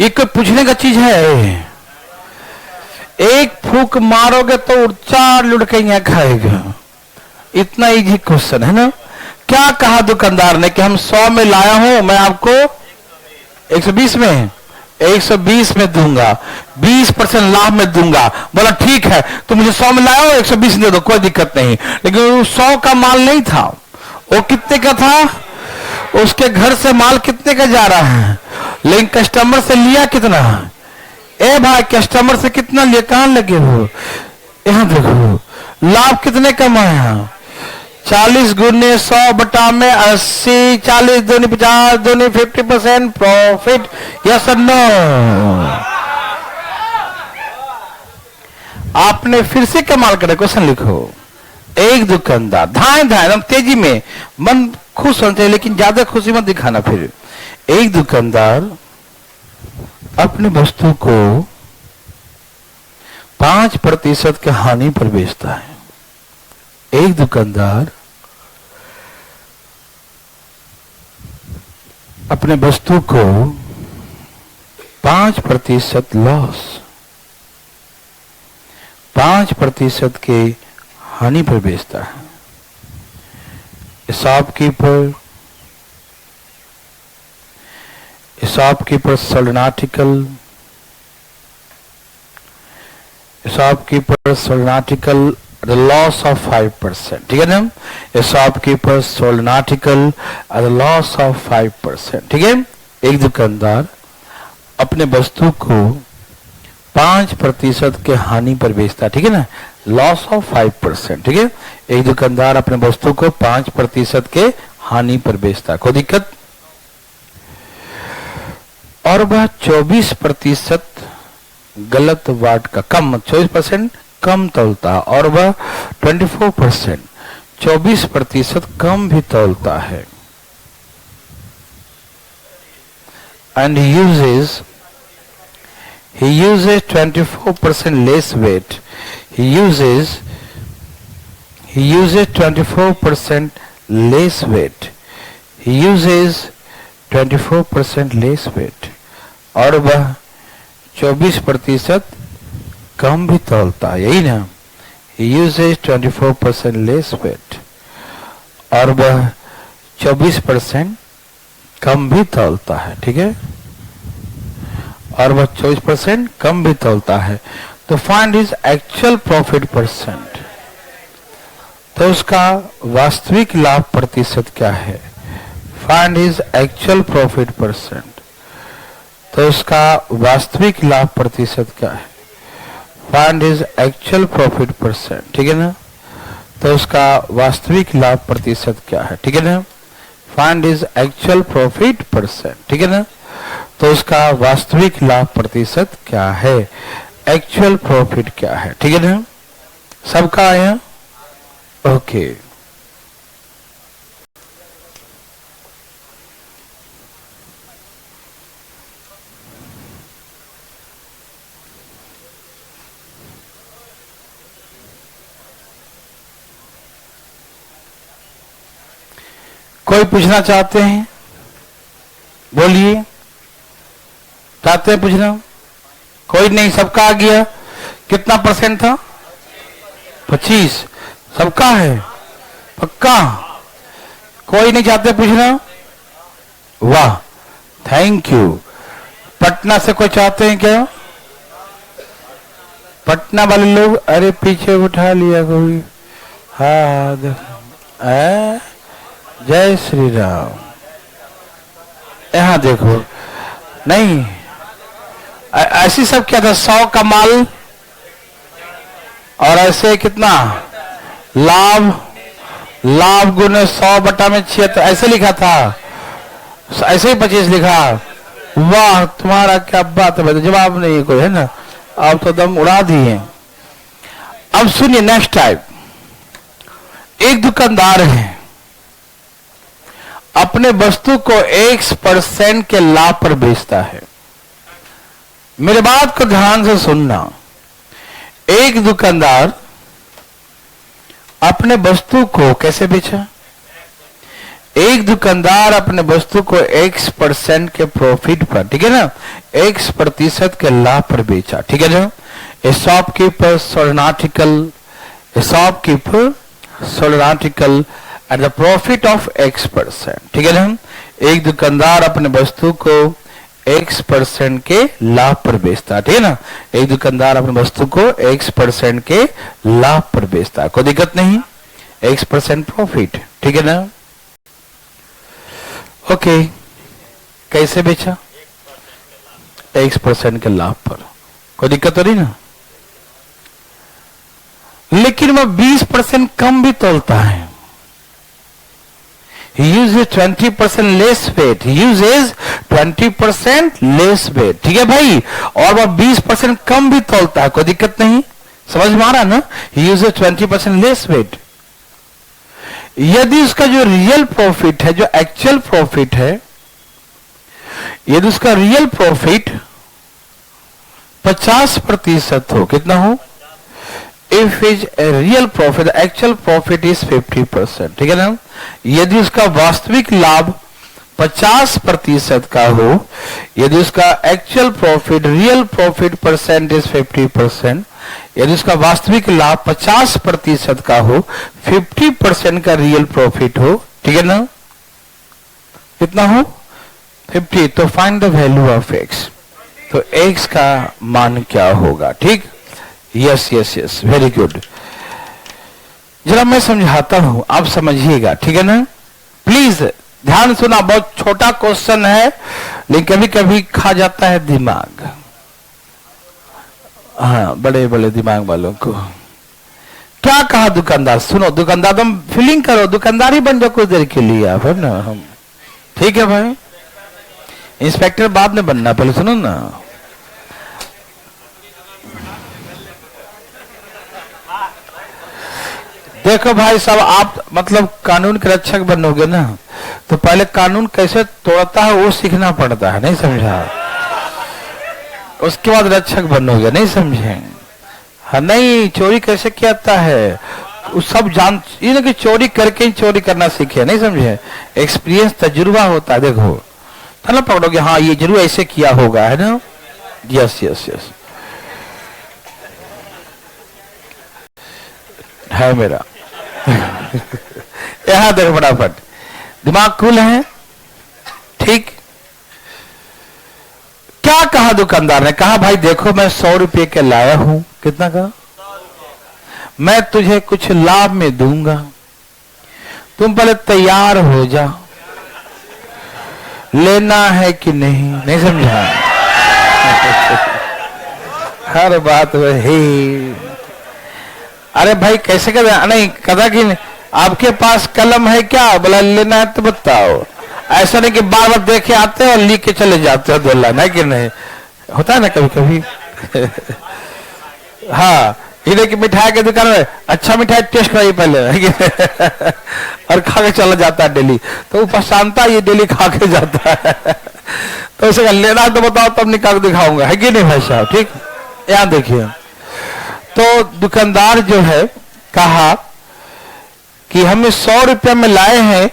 ये कोई पूछने का चीज है। एक फूक मारोगे तो चार लुढ़के खाएगा, इतना इजी क्वेश्चन है ना। क्या कहा दुकानदार ने कि हम 100 में लाया हूं, मैं आपको 120 में 120 में दूंगा, 20% लाभ में दूंगा। बोला ठीक है, तो मुझे 100 में लाया हो, 120 दे दो, कोई दिक्कत नहीं। लेकिन वो 100 का माल नहीं था, वो कितने का था, उसके घर से माल कितने का जा रहा है, लेकिन कस्टमर से लिया कितना। ए भाई, कस्टमर से कितना लिया, कहां लगे हो, यहां देखो, लाभ कितने कमाया, 40 गुने 100 बटा में 80, 40 दूनी 50 दूनी 50% प्रॉफिट। यस और नो। आपने फिर से कमाल करे, क्वेश्चन लिखो। एक दुकानदार, धाए धाए एकदम तेजी में, मन खुश होना चाहिए लेकिन ज्यादा खुशी मत दिखाना। फिर एक दुकानदार अपने वस्तु को 5% के हानि पर बेचता है। एक दुकानदार अपने वस्तु को 5% लॉस, 5% के हानि पर बेचता है। Shopkeeper sold an article, shopkeeper sold an article at a loss of 5%, ठीक है ना। A shopkeeper sold an article at a loss of 5%, ठीक है। एक दुकानदार अपने वस्तु को 5% के हानि पर बेचता है, ठीक है ना, लॉस ऑफ 5%, ठीक है। एक दुकानदार अपने वस्तु को 5% के हानि पर बेचता है, कोई दिक्कत। और वह 24% गलत वाट का कम, 24% कम तौलता, और वह 24% कम भी तौलता है। And he uses 24% less weight. He uses 24% less weight. He uses 24% less weight. और वह 24% कम भी तौलता है, यही ना। He uses 24% less weight. और वह 24% कम भी तौलता है, ठीक है। और वह 24% कम भी तौलता है। तो find his actual profit percent, तो उसका वास्तविक लाभ प्रतिशत क्या है। Find his actual profit percent, तो उसका वास्तविक लाभ प्रतिशत क्या है। Find his actual profit percent, ठीक है ना, तो उसका वास्तविक लाभ प्रतिशत क्या है, ठीक है ना। Find is actual profit percent, ठीक है ना। तो उसका वास्तविक लाभ प्रतिशत क्या है, एक्चुअल प्रॉफिट क्या है, ठीक है ना। सबका आया, ओके। कोई पूछना चाहते हैं, बोलिए। चाहते हैं पूछना? कोई नहीं, सबका आ गया। कितना परसेंट था? 25। सबका है पक्का? कोई नहीं चाहते पूछना? वाह, थैंक यू। पटना से कोई चाहते हैं क्या? पटना वाले लोग, अरे पीछे उठा लिया कोई। हाँ, जय श्री राम। यहां देखो, नहीं ऐसी सब क्या था, 100 का माल और ऐसे कितना लाभ, लाभ गुने 100 बटा में 76, ऐसे लिखा था, ऐसे ही 25 लिखा। वाह, तुम्हारा क्या बात है, जवाब नहीं है कोई, है ना। आप तो दम उड़ा दिए। अब सुनिए नेक्स्ट टाइप। एक दुकानदार है, अपने वस्तु को X% के लाभ पर बेचता है। मेरे बात को ध्यान से सुनना। एक दुकानदार अपने वस्तु को कैसे बेचा? एक दुकानदार अपने वस्तु को X% के प्रॉफिट पर, ठीक है ना, X% के लाभ पर बेचा, ठीक है ना। ए shopkeeper sold an article, a shopkeeper sold an article at the profit of X%, ठीक है ना। एक दुकानदार अपने वस्तु को X% के लाभ पर बेचता है, ठीक है ना। एक दुकानदार अपने वस्तु को X% के लाभ पर बेचता है, कोई दिक्कत नहीं, X% प्रॉफिट, ठीक है ना। ओके, कैसे बेचा? X% के लाभ पर, कोई दिक्कत तो नहीं ना। लेकिन वह 20% कम भी तोलता है। He uses 20% less weight. He uses 20% less weight. ठीक है भाई, और वह 20% कम भी तोलता है, कोई दिक्कत नहीं, समझ में आ रहा ना। He uses 20% less weight. यदि उसका जो रियल प्रॉफिट है, जो एक्चुअल प्रॉफिट है, यदि उसका रियल प्रॉफिट 50% हो, कितना हो? If is a real profit, the actual profit is 50%, ठीक है ना। यदि उसका वास्तविक लाभ 50% का हो, यदि उसका actual profit, real profit percent is 50%, यदि उसका वास्तविक लाभ 50% का हो, 50% का रियल प्रॉफिट हो, ठीक है ना। कितना हो? 50। तो find the value of X। तो X का मान क्या होगा, ठीक। Yes yes yes, very good. जरा मैं समझाता हूं, आप समझिएगा, ठीक है ना। प्लीज ध्यान सुना, बहुत छोटा क्वेश्चन है, लेकिन कभी कभी खा जाता है दिमाग। हाँ, बड़े बड़े दिमाग वालों को। क्या कहा दुकानदार? सुनो, दुकानदार, तुम फीलिंग करो, दुकानदार ही बन जाओ कुछ देर के लिए आप, है ना। हम ठीक है भाई, इंस्पेक्टर बाद में बनना, पहले सुनो ना। देखो भाई साहब, आप मतलब कानून के रक्षक बनोगे ना, तो पहले कानून कैसे तोड़ता है वो सीखना पड़ता है, नहीं समझा। उसके बाद रक्षक बनोगे, नहीं समझे। हाँ, नहीं, चोरी कैसे किया है उस सब जान, ये ना कि चोरी करके ही चोरी करना सीखे, नहीं समझे। एक्सपीरियंस, तजुर्बा होता है। देखो तो ना पकड़ोगे, हाँ ये जरूर ऐसे किया होगा, है ना। यस यस यस, है मेरा। यहां देखो, फटाफट दिमाग कूल है, ठीक। क्या कहा दुकानदार ने? कहा भाई देखो, मैं 100 रुपये के लाया हूं। कितना का? मैं तुझे कुछ लाभ में दूंगा, तुम पहले तैयार हो जा, लेना है कि नहीं। नहीं समझा? हर बात वही। अरे भाई कैसे कहते, नहीं कदा कि आपके पास कलम है क्या? बोला लेना है तो बताओ। ऐसा नहीं कि बार बार देखे आते हैं और लिख के चले जाते हो 2 लाइन, है कि नहीं? होता है ना कभी कभी। हाँ, इन्हें की मिठाई की दुकान में अच्छा मिठाई टेस्ट कराइए पहले, और खा के चला जाता है डेली, तो वो पहचानता ये डेली खा के जाता है। तो उसे लेना तो बताओ तब निकाल दिखाऊंगा, है कि नहीं भाई साहब? ठीक, यहाँ देखिए। तो दुकानदार जो है कहा कि हम 100 रुपया में लाए हैं,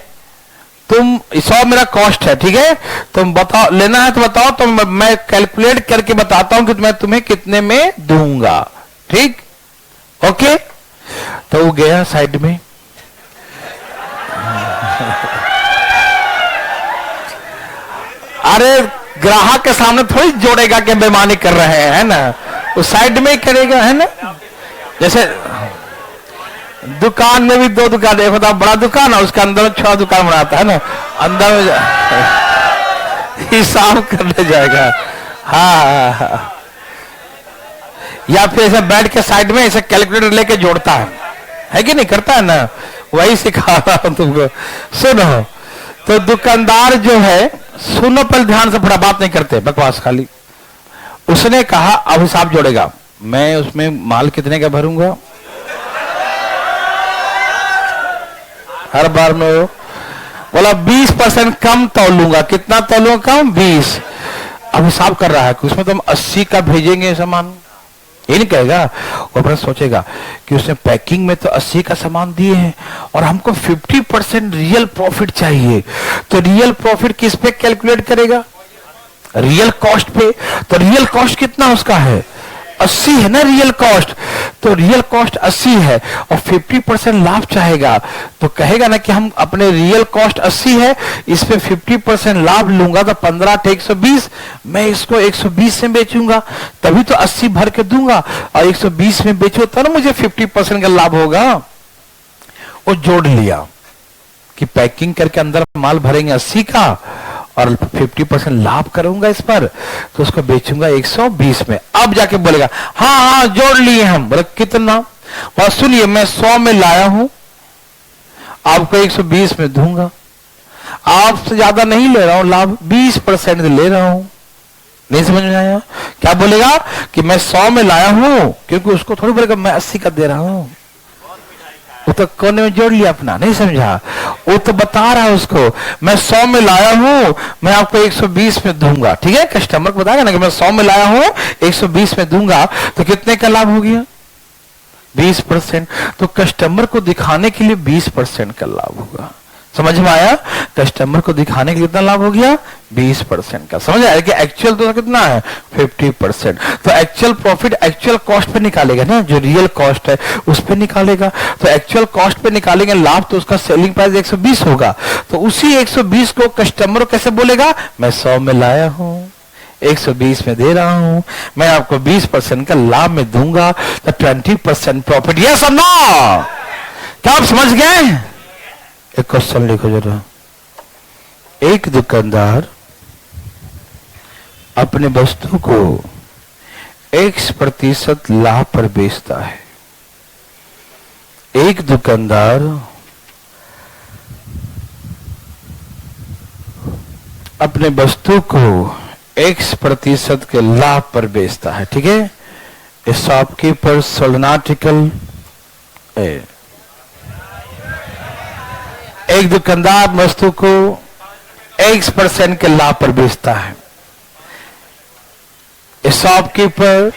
तुम 100 मेरा कॉस्ट है, ठीक है, तुम बताओ लेना है तो बताओ, तो मैं कैलकुलेट करके बताता हूं कि मैं तुम्हें कितने में दूंगा, ठीक? ओके। तो वो गया साइड में, अरे ग्राहक के सामने थोड़ी जोड़ेगा कि बेईमानी कर रहे हैं, है ना? वो साइड में ही करेगा, है ना? जैसे दुकान में भी 2 दुकान देखो था, बड़ा दुकान है उसके अंदर 6 दुकान बनाता है ना, अंदर में हिसाब करने जाएगा। हाँ, या फिर ऐसे बैठ के साइड में ऐसे कैलकुलेटर लेके जोड़ता है कि नहीं? करता है ना? वही सिखा रहा हूं तुमको। सुनो, तो दुकानदार जो है, सुनो पहले ध्यान से, बड़ा बात नहीं करते, बकवास खाली। उसने कहा अब हिसाब जोड़ेगा, मैं उसमें माल कितने का भरूंगा? हर बार में वो बोला 20% कम तौलूंगा। कितना तौलूंगा कम? 20। अब हिसाब कर रहा है कि उसमें तो हम 80 का भेजेंगे सामान, ये नहीं कहेगा। वो अपना सोचेगा कि उसने पैकिंग में तो 80 का सामान दिए हैं और हमको 50% रियल प्रॉफिट चाहिए, तो रियल प्रॉफिट किस पे कैलकुलेट करेगा? रियल कॉस्ट पे। तो रियल कॉस्ट कितना उसका है? 80 है ना रियल कॉस्ट, तो रियल कॉस्ट 80 है और 50% लाभ चाहेगा, तो कहेगा ना कि हम अपने रियल कॉस्ट 80 है, इस पे 50% लाभ लूंगा, तो 15 × 120, मैं इसको 120 में बेचूंगा, तभी तो 80 भर के दूंगा, और 120 में बेचो तब तो मुझे 50% का लाभ होगा। वो जोड़ लिया कि पैकिंग करके अंदर माल भरेंगे 80 का और 50% लाभ करूंगा इस पर, तो उसको बेचूंगा 120 में। अब जाके बोलेगा हाँ हाँ जोड़ लिए हम। बोले कितना? और सुनिए, मैं 100 में लाया हूं, आपको 120 में दूंगा, आपसे ज्यादा नहीं ले रहा हूं लाभ, 20% ले रहा हूं। नहीं समझ में आया? क्या बोलेगा कि मैं 100 में लाया हूं, क्योंकि उसको थोड़ी बोलेगा मैं 80 का दे रहा हूं, वो तो कोने में जोड़ लिया अपना, नहीं समझा? वो तो बता रहा है उसको मैं 100 में लाया हूं, मैं आपको 120 में दूंगा, ठीक है? कस्टमर को बताएगा ना कि मैं 100 में लाया हूं, 120 में दूंगा, तो कितने का लाभ हो गया? 20%। तो कस्टमर को दिखाने के लिए 20% का लाभ होगा। समझ में आया? कस्टमर को दिखाने के लिए कितना लाभ हो गया? 20% का। समझ आया कि एक्चुअल तो कितना है? 50%। तो एक्चुअल प्रॉफिट एक्चुअल कॉस्ट पे निकालेगा ना, जो रियल कॉस्ट है उस पे निकालेगा। तो एक्चुअल कॉस्ट पे निकालेंगे लाभ, तो उसका सेलिंग प्राइस 120 होगा, तो उसी 120 को कस्टमर कैसे बोलेगा? मैं 100 में लाया हूं, 120 में दे रहा हूं, मैं आपको 20% का लाभ में दूंगा, तो 20% प्रॉफिट। यस और नो? क्या आप समझ गए? एक क्वेश्चन लिखो जरा। एक दुकानदार अपने वस्तु को X% लाभ पर बेचता है। एक दुकानदार अपने वस्तु को X% के लाभ पर बेचता है, ठीक है? Shopkeeper sold article. एक दुकानदार वस्तु को X% के लाभ पर बेचता है। A shopkeeper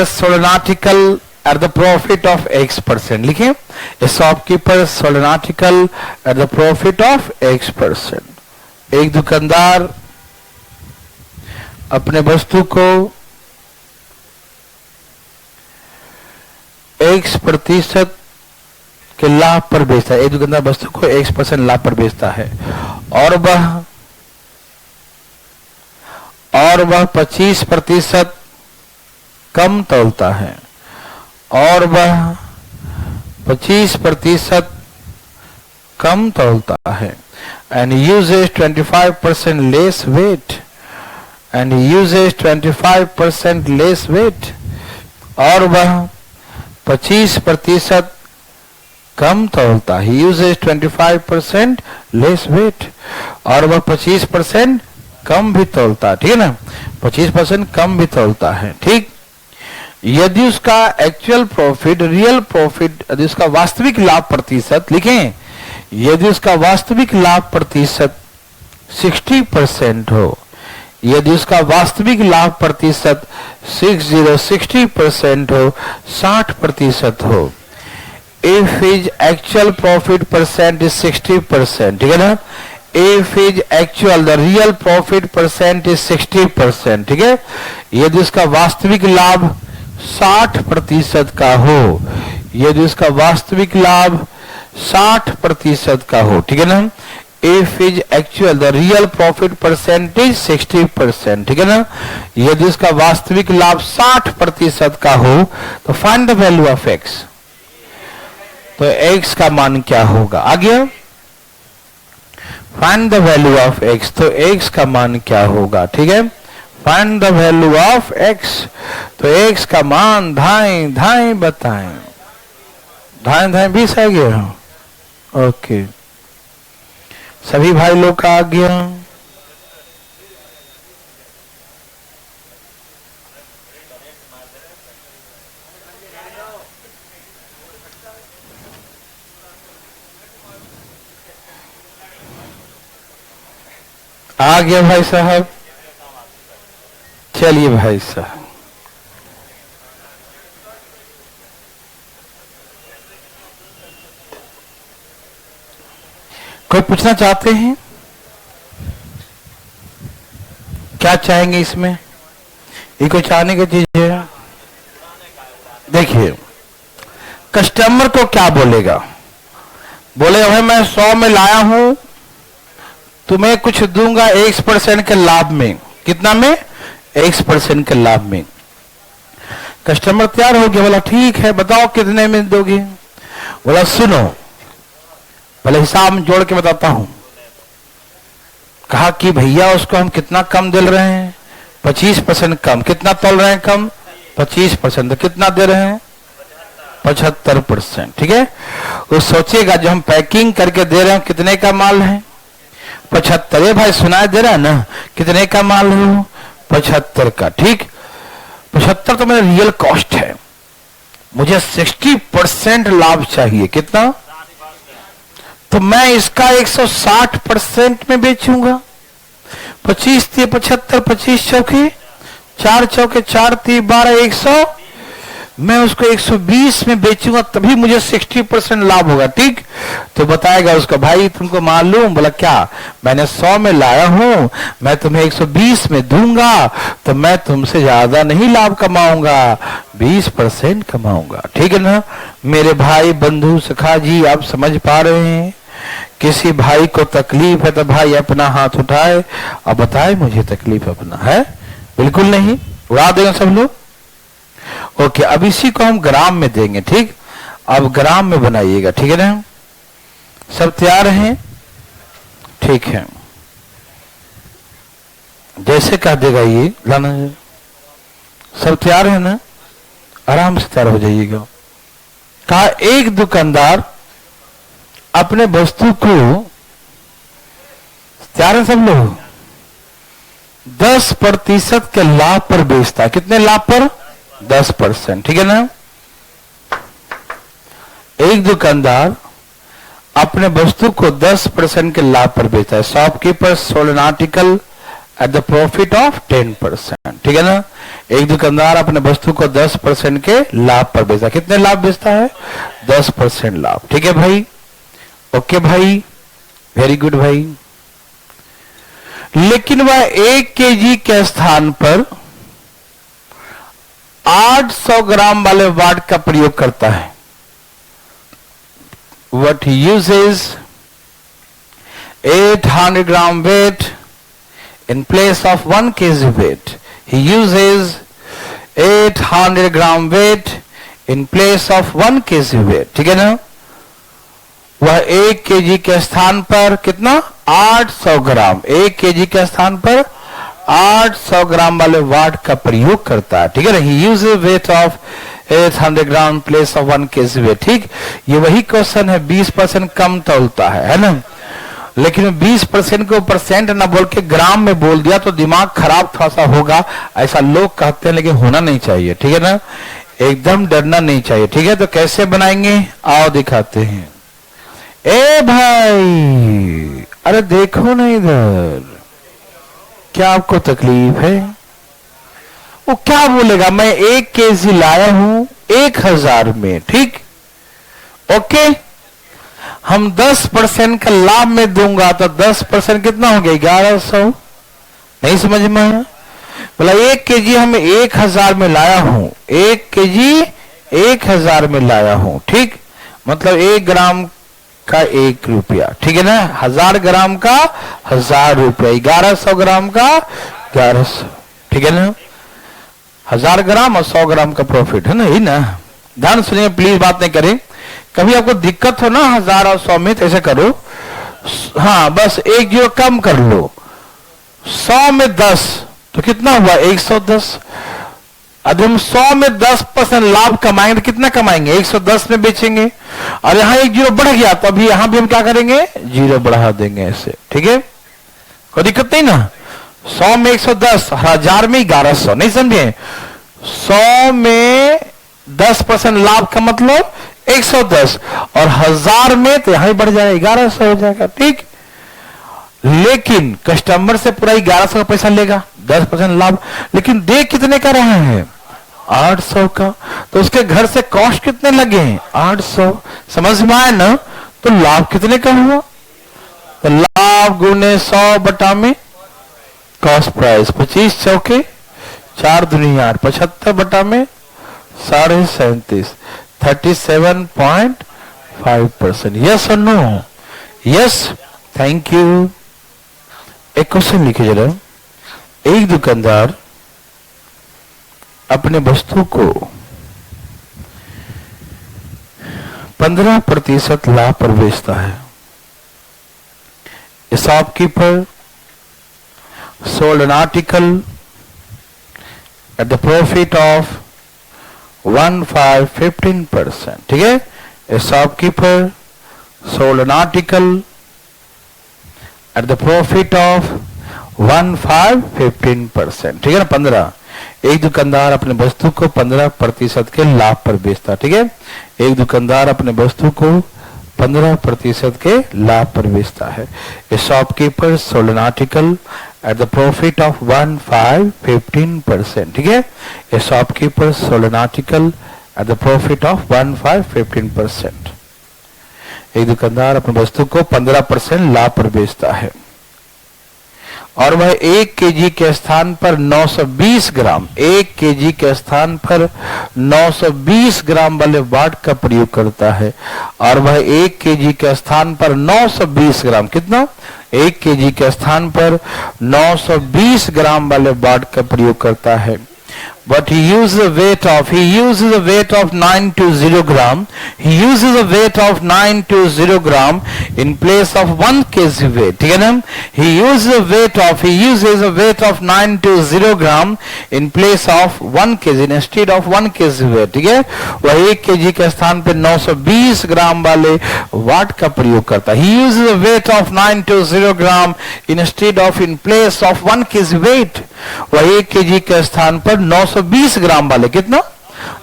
sold an article at the profit of X%। लिखें, A shopkeeper sold an article at the profit of X%। एक दुकानदार अपने वस्तु को X% के लाभ पर बेचता है। एक दुकानदार वस्तु को X% लाभ पर बेचता है और वह 25% कम तौलता है, और वह 25% कम तौलता है। and uses 25% less weight, and uses 25% less weight, और वह 25% कम तौलता है। ही यूजेज 25% लेस वेट, और वह 25% कम भी तौलता है, ठीक है ना, 25% कम भी तौलता है। ठीक, यदि उसका एक्चुअल प्रॉफिट, रियल प्रॉफिट, यदि उसका वास्तविक लाभ प्रतिशत, लिखें, यदि उसका वास्तविक लाभ प्रतिशत 60% हो, यदि उसका वास्तविक लाभ प्रतिशत 60% हो, 60% हो, if his actual profit percent is 60%, ठीक है ना, if his actual, the real profit percent is 60%, ठीक है, यदि उसका वास्तविक लाभ 60% का हो, यदि उसका वास्तविक लाभ 60% का हो, ठीक है ना, if his actual, the real profit percentage 60%, ठीक है ना, यदि उसका वास्तविक लाभ 60% का हो, तो find the value of x, तो x का मान क्या होगा? आ गया, find the value of x, तो x का मान क्या होगा? ठीक है, find the value of x, तो x का मान धाएं धाएं बताएं, धाएं धाएं 20 आ गया। ओके, सभी भाई लोग का आ गया। आ गया भाई साहब, चलिए भाई साहब, कोई पूछना चाहते हैं? क्या चाहेंगे इसमें? ये कोई चाहने की चीज है? देखिए, कस्टमर को क्या बोलेगा? बोलेगा भाई मैं 100 में लाया हूं, तुम्हें कुछ दूंगा X% के लाभ में। कितना में? X% के लाभ में। कस्टमर तैयार हो गया, बोला ठीक है बताओ कितने में दोगे? बोला सुनो पहले हिसाब में जोड़ के बताता हूं। कहा कि भैया उसको हम कितना कम दे रहे हैं? 25% कम। कितना तोल रहे हैं कम? 25%। तो कितना दे रहे हैं? 75%। ठीक है, वो सोचेगा जो हम पैकिंग करके दे रहे हैं कितने का माल है? 75। भाई सुनाई दे रहा है ना, कितने का माल है? 75 का। ठीक, 75 तो मेरा रियल कॉस्ट है, मुझे 60% लाभ चाहिए। कितना? तो मैं इसका 160% में बेचूंगा। 25 × 75, 25 चौके 4 चौके 4 × 12, 100। मैं उसको 120 में बेचूंगा, तभी मुझे 60% लाभ होगा। ठीक, तो बताएगा उसको भाई तुमको मालूम? बोला क्या? मैंने 100 में लाया हूं, मैं तुम्हें 120 में दूंगा, तो मैं तुमसे ज्यादा नहीं लाभ कमाऊंगा, 20% कमाऊंगा। ठीक है ना मेरे भाई बंधु सखा जी, आप समझ पा रहे हैं? किसी भाई को तकलीफ है तो भाई अपना हाथ उठाए और बताए मुझे तकलीफ अपना है। बिल्कुल नहीं, उड़ा देगा सब लोग। ओके, अब इसी को हम ग्राम में देंगे। ठीक, अब ग्राम में बनाइएगा। ठीक है ना, सब तैयार हैं? ठीक है, जैसे कह देगा ये लाना, सब तैयार है ना? आराम से तैयार हो जाइएगा। कहा एक दुकानदार अपने वस्तु को, तैयार है सब लोग, 10% के लाभ पर बेचता है। कितने लाभ पर? 10%। ठीक है ना, एक दुकानदार अपने वस्तु को 10% के लाभ पर बेचता है। Shopkeeper sold an article at the profit of 10%। ठीक है ना, एक दुकानदार अपने वस्तु को 10% के लाभ पर बेचता है। कितने लाभ बेचता है? 10% लाभ। ठीक है भाई, ओके भाई, वेरी गुड भाई। लेकिन वह 1 kg के स्थान पर 800 ग्राम वाले वाट का प्रयोग करता है। What he uses 800 gram weight in place of 1 kg weight. He uses 800 gram weight in place of 1 kg weight. ठीक है ना, वह 1 kg के स्थान पर कितना? 800 ग्राम। 1 kg के स्थान पर 800 ग्राम वाले वाट का प्रयोग करता है। ठीक है ना, he uses weight of 800 gram place of 1 kg weight. ठीक, ये वही क्वेश्चन है, 20% कम तौलता है ना, लेकिन 20% को परसेंट ना बोल के ग्राम में बोल दिया तो दिमाग खराब थोड़ा सा होगा, ऐसा लोग कहते हैं, लेकिन होना नहीं चाहिए। ठीक है ना, एकदम डरना नहीं चाहिए। ठीक है, तो कैसे बनाएंगे, आओ दिखाते हैं। ए भाई, अरे देखो ना इधर, क्या आपको तकलीफ है? वो क्या बोलेगा, मैं 1 kg लाया हूं 1000 में। ठीक, ओके, हम 10% का लाभ में दूंगा तो 10% कितना हो गया, 1100। नहीं समझ में आया? बोला 1 kg हम 1000 में लाया हूं, 1 kg 1000 में लाया हूं। ठीक, मतलब 1 ग्राम का 1 रुपया। ठीक है ना, 1000 ग्राम का 1000 रुपया, 1100 ग्राम का 1100। ठीक है ना, 1000 ग्राम और 100 ग्राम का प्रॉफिट है ना, ही ना। ध्यान सुनिए प्लीज, बात नहीं करें। कभी आपको दिक्कत हो ना 1000 और 100 में, तो ऐसे करो, हाँ बस 1 जीरो कम कर लो, 100 में 10 तो कितना हुआ, 110। अब हम 100 में 10% लाभ कमाएंगे तो कितना कमाएंगे, 110 में बेचेंगे। और यहां 1 जीरो बढ़ गया तो अभी यहां भी हम क्या करेंगे, जीरो बढ़ा देंगे ऐसे। ठीक है, कोई दिक्कत नहीं ना। 100 में 110, 1000 में 1100। नहीं समझे, 100 में 10% लाभ का मतलब 110, और 1000 में तो यहां बढ़ जाएगा, 1100 हो जाएगा। ठीक, लेकिन कस्टमर से पूरा 1100 का पैसा लेगा, 10% लाभ, लेकिन दे कितने का रहा है, 800 का। तो उसके घर से कॉस्ट कितने लगे हैं, 800। समझ में आया ना, तो लाभ कितने का हुआ, तो लाभ गुने 100 बटा में कॉस्ट प्राइस, 25 चौके 4 दुनिया 8, 75 बटा में 37.5, 37.5%। यस और नो, यस, थैंक यू। एक क्वेश्चन लिखिए जरा, एक दुकानदार अपने वस्तु को 15% लाभ पर बेचता है। Shopkeeper sold an article at the profit of 15%। ठीक है, a shopkeeper sold an article at the profit of 15%। ठीक है ना, 15। एक दुकानदार अपने वस्तु को 15% के लाभ पर बेचता। ठीक है, एक दुकानदार अपने वस्तु को 15% के लाभ पर बेचता है। ए shopkeeper sold an article at the profit of 15% ठीक है, ए shopkeeper sold an article at the profit of 15%। एक दुकानदार अपनी वस्तु को 15% लाभ पर बेचता है और वह 1 केजी के स्थान पर 920 ग्राम 1 केजी के स्थान पर 920 ग्राम वाले वाट का प्रयोग करता है और वह 1 केजी के स्थान पर 920 ग्राम कितना 1 केजी के स्थान पर 920 ग्राम वाले वाट का प्रयोग करता है। But he uses a weight of 920 gram. He uses a weight of 920 gram in place of 1 kg weight. ठीक है ना? He uses a weight of 920 gram in place of 1 kg instead of 1 kg weight. ठीक है? वह 1 kg के स्थान पे 920 ग्राम वाले वाट का प्रयोग करता है। He uses a weight of 920 gram instead of in place of 1 kg weight. वह 1 kg के स्थान पर 920 ग्राम वाले कितना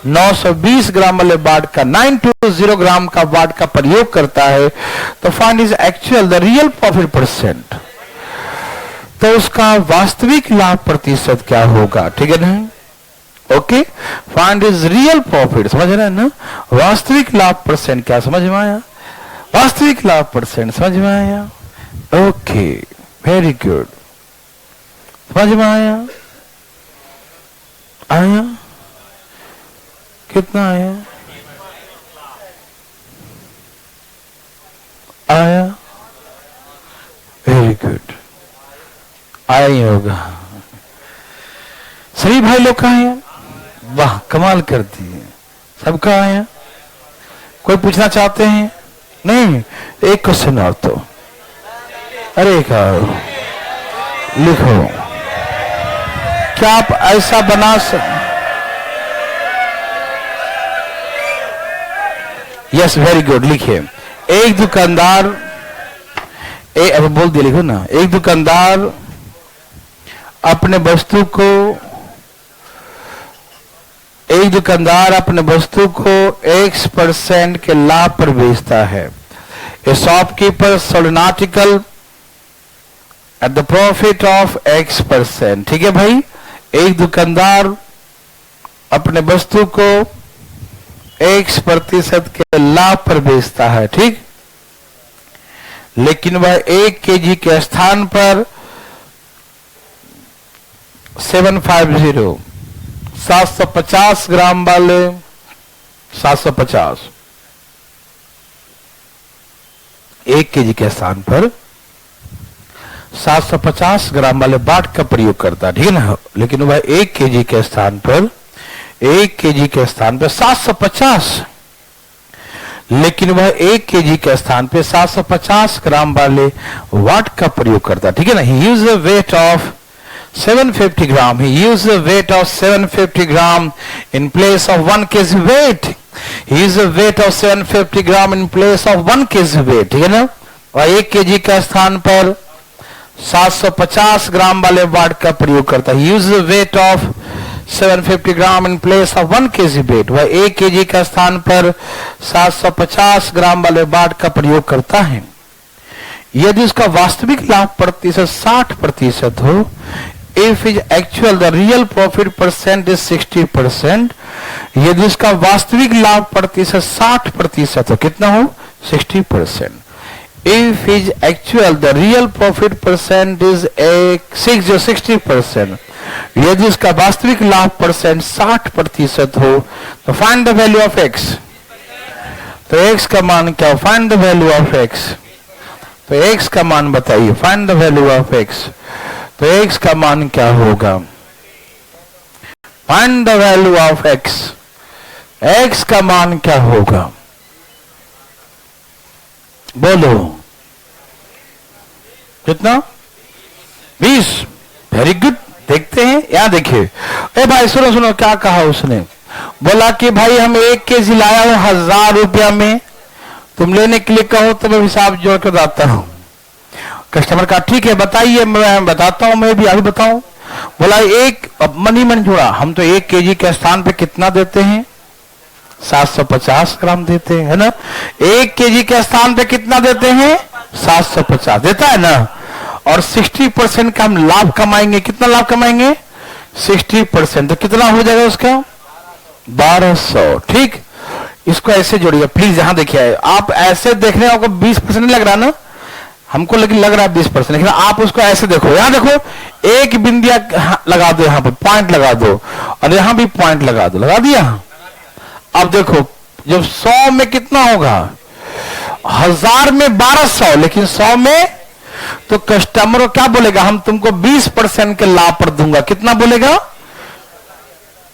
920 ग्राम वाले वाट का 920 ग्राम का वाट का प्रयोग करता है। तो find is actual the real profit percent, तो उसका वास्तविक लाभ प्रतिशत क्या होगा। ठीक है ना, okay, find is real profit, समझ रहे हैं ना, वास्तविक लाभ परसेंट क्या समझ में आया, वास्तविक लाभ परसेंट समझ में आया। ओके, वेरी गुड, समझ में आया, आया कितना आया, आया, वेरी गुड, आया ही होगा। सभी भाई लोग कहाँ हैं, वाह कमाल कर दिए, सबका आया। कोई पूछना चाहते हैं, नहीं, एक क्वेश्चन और तो, अरे एक लिखो, क्या आप ऐसा बना यस वेरी गुड, लिखिए। एक दुकानदार, अब बोल दिया, लिखो ना। एक दुकानदार अपने वस्तु को, एक दुकानदार अपने वस्तु को X% के लाभ पर बेचता है। ए shopkeeper sold an article at the profit of X%। ठीक है भाई, एक दुकानदार अपने वस्तु को X% के लाभ पर बेचता है, ठीक, लेकिन वह 1 kg के स्थान पर 750 ग्राम वाले 750 1 kg के स्थान पर 750 ग्राम वाले बाट का प्रयोग करता है, ठीक है ना। लेकिन वह 1 kg के स्थान पर 1 kg के स्थान पर 750, लेकिन वह 1 kg के स्थान पे 750 ग्राम वाले वाट का प्रयोग करता है, ठीक है ना। He use the weight of 750 gram, he used the weight of 750 gram in place of 1 kg weight, he used the weight of 750 gram in place of 1 kg weight, ठीक है ना। और 1 kg का स्थान पर 750 ग्राम वाले वाट का प्रयोग करता है, he used the weight of 750 gram in place of 1 kg weight, वह 1 kg का स्थान पर 750 ग्राम वाले वाट का प्रयोग करता है। यदि उसका वास्तविक लाभ प्रतिशत 60% हो, if is actual the real profit percent is 60%, यदि उसका वास्तविक लाभ प्रतिशत 60% हो, कितना हो 60%, if is actual the real profit percent is 60%, यदि उसका वास्तविक लाभ परसेंट 60% हो, तो find the value of x। तो x का मान क्या हो, find the value of x। तो x का मान बताइए, find the value of x। तो x का मान क्या होगा, find the value of x। x का मान क्या होगा, बोलो, कितना, 20। वेरी गुड, देखते हैं, यहां देखिए। ए भाई सुनो सुनो, क्या कहा उसने, बोला कि भाई हम 1 kg लाया हूं 1000 रुपया में, तुम लेने के लिए कहो तो मैं हिसाब जोड़ कर बताता हूं। कस्टमर का ठीक है बताइए, मैं बताता हूं, मैं भी अभी बताऊं। बोला एक मनी मन जोड़ा, हम तो 1 kg के स्थान पे कितना देते हैं, 750 ग्राम देते हैं, है ना। 1 kg के स्थान पे कितना देते हैं, 750 देता है ना। और 60% का हम लाभ कमाएंगे, कितना लाभ कमाएंगे, 60%, तो कितना हो जाएगा उसका 1200, ठीक। इसको ऐसे जोड़िए प्लीज, यहां देखिए, आप ऐसे देख रहे हैं, आपको 20% नहीं लग रहा ना, हमको लेकिन लग रहा है 20%, लेकिन आप उसको ऐसे देखो, यहां देखो, एक बिंदिया लगा दो, यहां पर पॉइंट लगा दो, और यहां भी पॉइंट लगा दो, लगा दिया। अब देखो, जब 100 में कितना होगा, 1000 में 1200, लेकिन 100 में, तो कस्टमर क्या बोलेगा, हम तुमको 20% के लाभ पर दूंगा, कितना बोलेगा,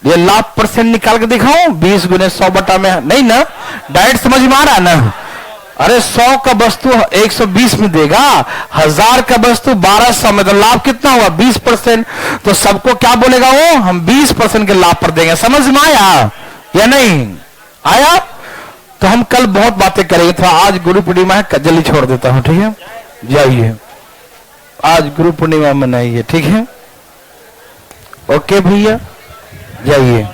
ये लाभ परसेंट निकाल के दिखाऊं, 20 गुने 100 बटा में, नहीं ना, डायरेक्ट समझ में आ रहा है ना। अरे 100 का वस्तु 120 में देगा, 1000 का वस्तु 1200 में, तो लाभ कितना हुआ 20%, तो सबको क्या बोलेगा वो, हम 20% के लाभ पर देंगे। समझ में आया या नहीं आया। तो हम कल बहुत बातें करेंगे, थोड़ा आज गुरु पूर्णिमा है, जल्दी छोड़ देता हूं, ठीक है, जाइए, आज गुरु पूर्णिमा मनाइए, ठीक है, ओके भैया, जाइए।